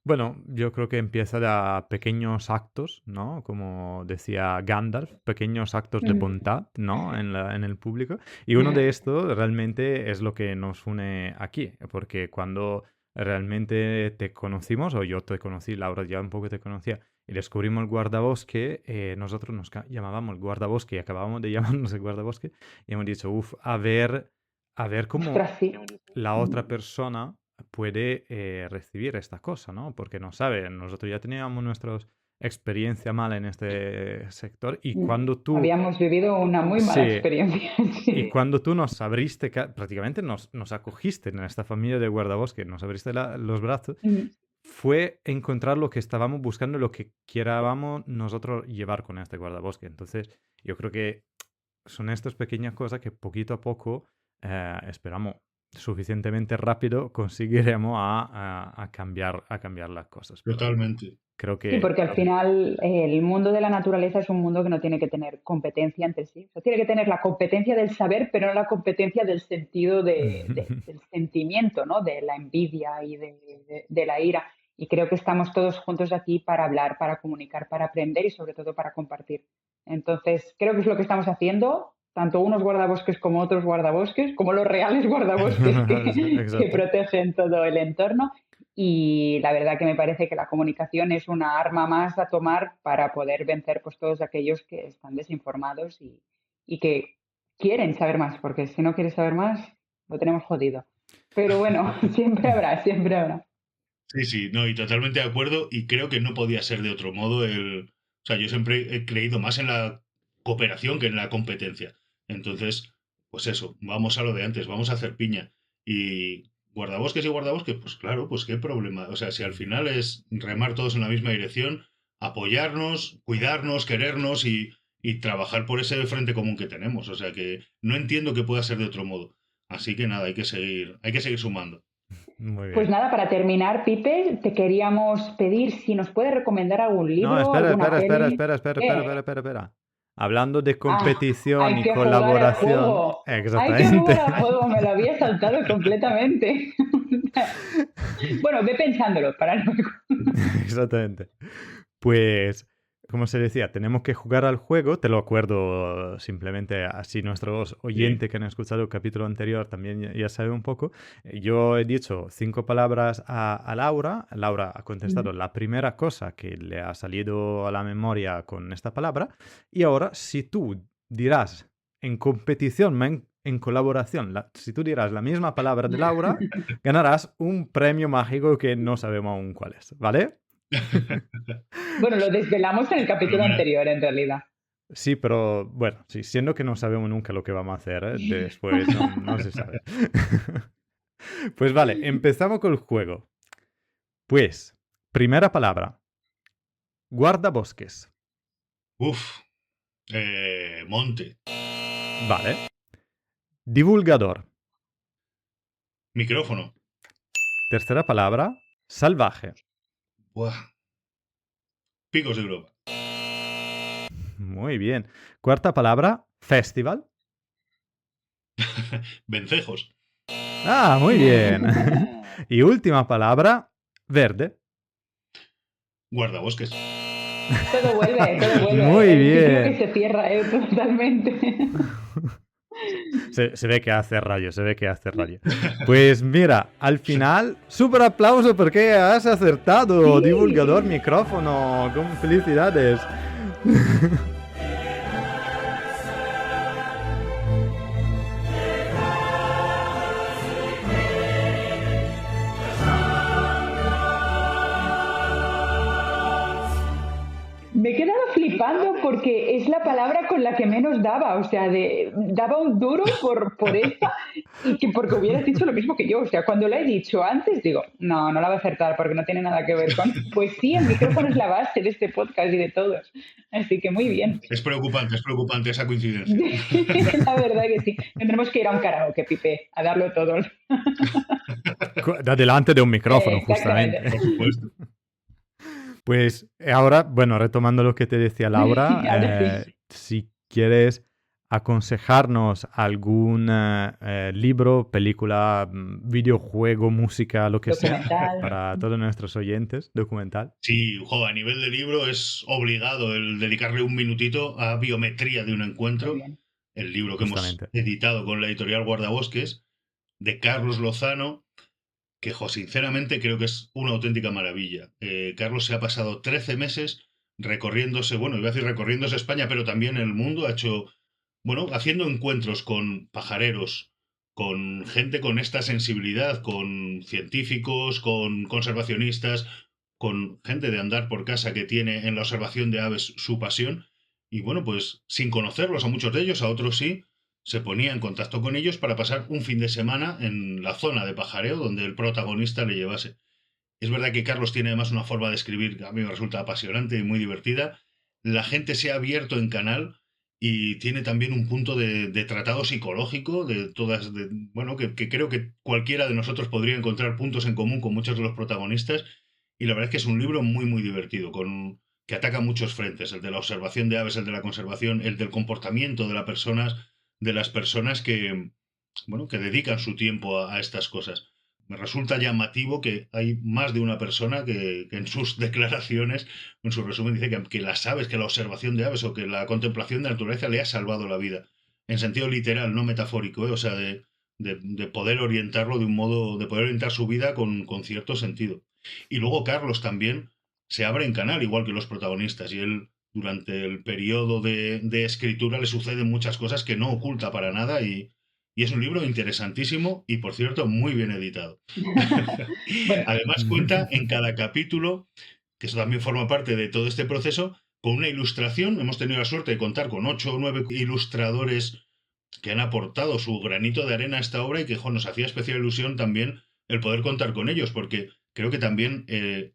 Bueno, yo creo que empieza de pequeños actos, ¿no? Como decía Gandalf, pequeños actos de bondad, ¿no? En el público. Y uno de estos realmente es lo que nos une aquí, porque cuando realmente te conocimos, o yo te conocí, Laura ya un poco te conocía, y descubrimos el guardabosque, nosotros nos llamábamos el guardabosque y acabábamos de llamarnos el guardabosque, y hemos dicho, a ver cómo Ostras, sí. la otra persona puede recibir esta cosa, ¿no? Porque no sabe, nosotros ya teníamos nuestra experiencia mala en este sector y cuando tú... Habíamos vivido una muy mala Sí. experiencia. Sí. Y cuando tú nos abriste, prácticamente nos acogiste en esta familia de guardabosque, nos abriste los brazos, fue encontrar lo que estábamos buscando, lo que querábamos nosotros llevar con este guardabosque. Entonces, yo creo que son estas pequeñas cosas que poquito a poco esperamos suficientemente rápido conseguiremos a cambiar las cosas. Pero Totalmente. creo que... Sí, porque al final el mundo de la naturaleza es un mundo que no tiene que tener competencia entre sí. O sea, tiene que tener la competencia del saber, pero no la competencia del sentido del sentimiento, ¿no? De la envidia y de la ira. Y creo que estamos todos juntos aquí para hablar, para comunicar, para aprender y sobre todo para compartir. Entonces, creo que es lo que estamos haciendo, tanto unos guardabosques como otros guardabosques, como los reales guardabosques que protegen todo el entorno. Y la verdad que me parece que la comunicación es una arma más a tomar para poder vencer pues todos aquellos que están desinformados y que quieren saber más, porque si no quieres saber más, lo tenemos jodido. Pero bueno, siempre habrá. Sí, no, y totalmente de acuerdo, y creo que no podía ser de otro modo o sea, yo siempre he creído más en la cooperación que en la competencia. Entonces, pues eso, vamos a lo de antes, vamos a hacer piña. Y guardabosques, pues claro, pues qué problema. O sea, si al final es remar todos en la misma dirección, apoyarnos, cuidarnos, querernos y trabajar por ese frente común que tenemos. O sea que no entiendo que pueda ser de otro modo. Así que nada, hay que seguir sumando. Muy bien. Pues nada, para terminar, Pipe, te queríamos pedir si nos puedes recomendar algún libro. No, espera. Hablando de competición y hay colaboración. Hay que jugar al juego, me lo había saltado completamente. Bueno, ve pensándolo para luego. Exactamente. Pues como se decía, tenemos que jugar al juego, te lo acuerdo simplemente así nuestros oyentes que han escuchado el capítulo anterior también ya saben un poco. Yo he dicho 5 palabras a Laura, Laura ha contestado la primera cosa que le ha salido a la memoria con esta palabra y ahora si tú dirás en competición, en colaboración, si tú dirás la misma palabra de Laura, ganarás un premio mágico que no sabemos aún cuál es, ¿vale? Bueno, lo desvelamos en el capítulo Fenomenal. anterior, en realidad. Sí, pero bueno, sí, siendo que no sabemos nunca lo que vamos a hacer, después no se sabe. Pues vale, empezamos con el juego. Pues, primera palabra. Guardabosques. Uf. Monte. Vale. Divulgador. Micrófono. Tercera palabra. Salvaje. Buah. Picos de Europa. Muy bien. Cuarta palabra. Festival. Vencejos. Ah, muy bien. Y última palabra. Verde. Guardabosques. Todo vuelve, todo vuelve. Muy El bien. ciclo que se cierra, totalmente. Se ve que hace rayo, se ve que hace rayo. Pues mira, al final, súper aplauso porque has acertado. Sí. Divulgador, micrófono, con felicidades. Me he quedado flipando porque es la palabra con la que menos daba, o sea, daba un duro por esta y que porque hubieras dicho lo mismo que yo, o sea, cuando la he dicho antes digo, no la va a acertar porque no tiene nada que ver con... Pues sí, el micrófono es la base de este podcast y de todos, así que muy bien. Es preocupante esa coincidencia. La verdad que sí, tendremos que ir a un karaoke, Pipe, a darlo todo. Delante de un micrófono, Exactamente. justamente. Por supuesto. Pues ahora, bueno, retomando lo que te decía Laura, Ahora sí. si quieres aconsejarnos algún libro, película, videojuego, música, lo que sea, Documental. para todos nuestros oyentes, documental. Sí, a nivel de libro es obligado el dedicarle un minutito a Biometría de un Muy encuentro, bien. el libro que Justamente. hemos editado con la editorial Guardabosques, de Carlos Lozano, que sinceramente creo que es una auténtica maravilla. Carlos se ha pasado 13 meses recorriéndose, bueno, iba a decir recorriéndose España, pero también el mundo, ha hecho, bueno, haciendo encuentros con pajareros, con gente con esta sensibilidad, con científicos, con conservacionistas, con gente de andar por casa que tiene en la observación de aves su pasión. Y bueno, pues sin conocerlos a muchos de ellos, a otros sí, se ponía en contacto con ellos para pasar un fin de semana en la zona de pajareo donde el protagonista le llevase. Es verdad que Carlos tiene además una forma de escribir que a mí me resulta apasionante y muy divertida. La gente se ha abierto en canal y tiene también un punto de tratado psicológico de todas, bueno, que creo que cualquiera de nosotros podría encontrar puntos en común con muchos de los protagonistas. Y la verdad es que es un libro muy, muy divertido, que ataca muchos frentes, el de la observación de aves, el de la conservación, el del comportamiento de las personas que, bueno, que dedican su tiempo a estas cosas. Me resulta llamativo que hay más de una persona que en sus declaraciones, en su resumen, dice que las aves, que la observación de aves o que la contemplación de la naturaleza le ha salvado la vida. En sentido literal, no metafórico, ¿eh? O sea, de poder orientarlo de un modo, de poder orientar su vida con cierto sentido. Y luego Carlos también se abre en canal, igual que los protagonistas, y él durante el periodo de escritura le suceden muchas cosas que no oculta para nada y es un libro interesantísimo y, por cierto, muy bien editado. Bueno, Además cuenta en cada capítulo, que eso también forma parte de todo este proceso, con una ilustración. Hemos tenido la suerte de contar con 8 o 9 ilustradores que han aportado su granito de arena a esta obra y que nos hacía especial ilusión también el poder contar con ellos, porque creo que también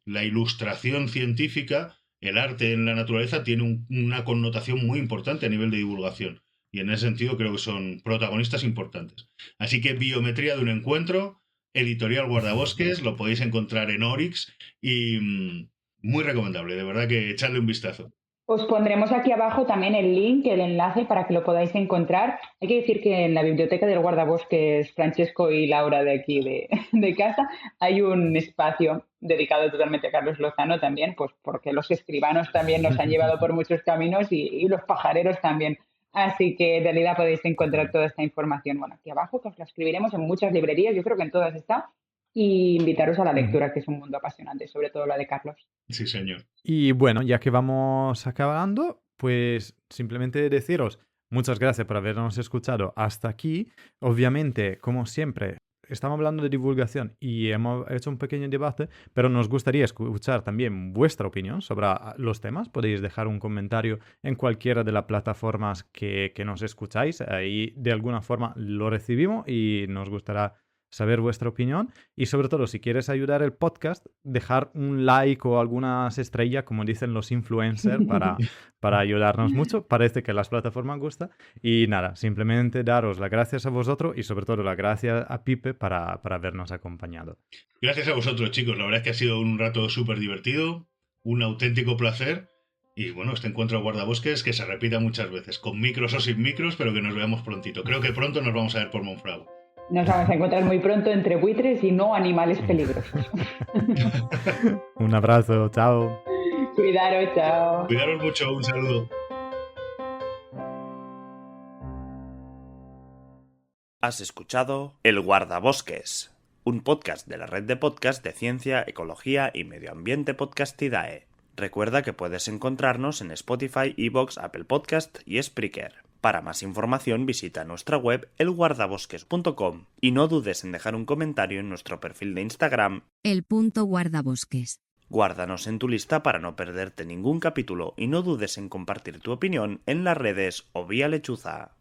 la ilustración científica, el arte en la naturaleza, tiene una connotación muy importante a nivel de divulgación. Y en ese sentido creo que son protagonistas importantes. Así que Biometría de un encuentro, editorial Guardabosques, lo podéis encontrar en Oryx y muy recomendable, de verdad que echadle un vistazo. Os pondremos aquí abajo también el link, el enlace para que lo podáis encontrar. Hay que decir que en la biblioteca del guardabosques Francesco y Laura de aquí de casa hay un espacio dedicado totalmente a Carlos Lozano también, pues porque los escribanos también nos han llevado por muchos caminos y los pajareros también. Así que en realidad podéis encontrar toda esta información, bueno, aquí abajo, que os la escribiremos en muchas librerías, yo creo que en todas está, y invitaros a la lectura, que es un mundo apasionante, sobre todo la de Carlos. Sí, señor. Y bueno, ya que vamos acabando, pues simplemente deciros muchas gracias por habernos escuchado hasta aquí. Obviamente, como siempre, estamos hablando de divulgación y hemos hecho un pequeño debate, pero nos gustaría escuchar también vuestra opinión sobre los temas. Podéis dejar un comentario en cualquiera de las plataformas que nos escucháis. Ahí de alguna forma lo recibimos y nos gustará saber vuestra opinión. Y sobre todo, si quieres ayudar el podcast, dejar un like o algunas estrellas, como dicen los influencers, para ayudarnos mucho. Parece que las plataformas gustan. Y nada, simplemente daros las gracias a vosotros y sobre todo las gracias a Pipe para habernos acompañado. Gracias a vosotros, chicos. La verdad es que ha sido un rato súper divertido, un auténtico placer. Y bueno, este encuentro a guardabosques que se repita muchas veces, con micros o sin micros, pero que nos veamos prontito. Creo que pronto nos vamos a ver por Monfragüe. Nos vamos a encontrar muy pronto entre buitres y no animales peligrosos. Un abrazo, chao. Cuidaros, chao. Cuidaros mucho, un saludo. Has escuchado El Guardabosques, un podcast de la red de podcast de ciencia, ecología y medio ambiente Podcastidae. Recuerda que puedes encontrarnos en Spotify, iVoox, Apple Podcast y Spreaker. Para más información visita nuestra web elguardabosques.com y no dudes en dejar un comentario en nuestro perfil de Instagram el.guardabosques. Guárdanos en tu lista para no perderte ningún capítulo y no dudes en compartir tu opinión en las redes o vía lechuza.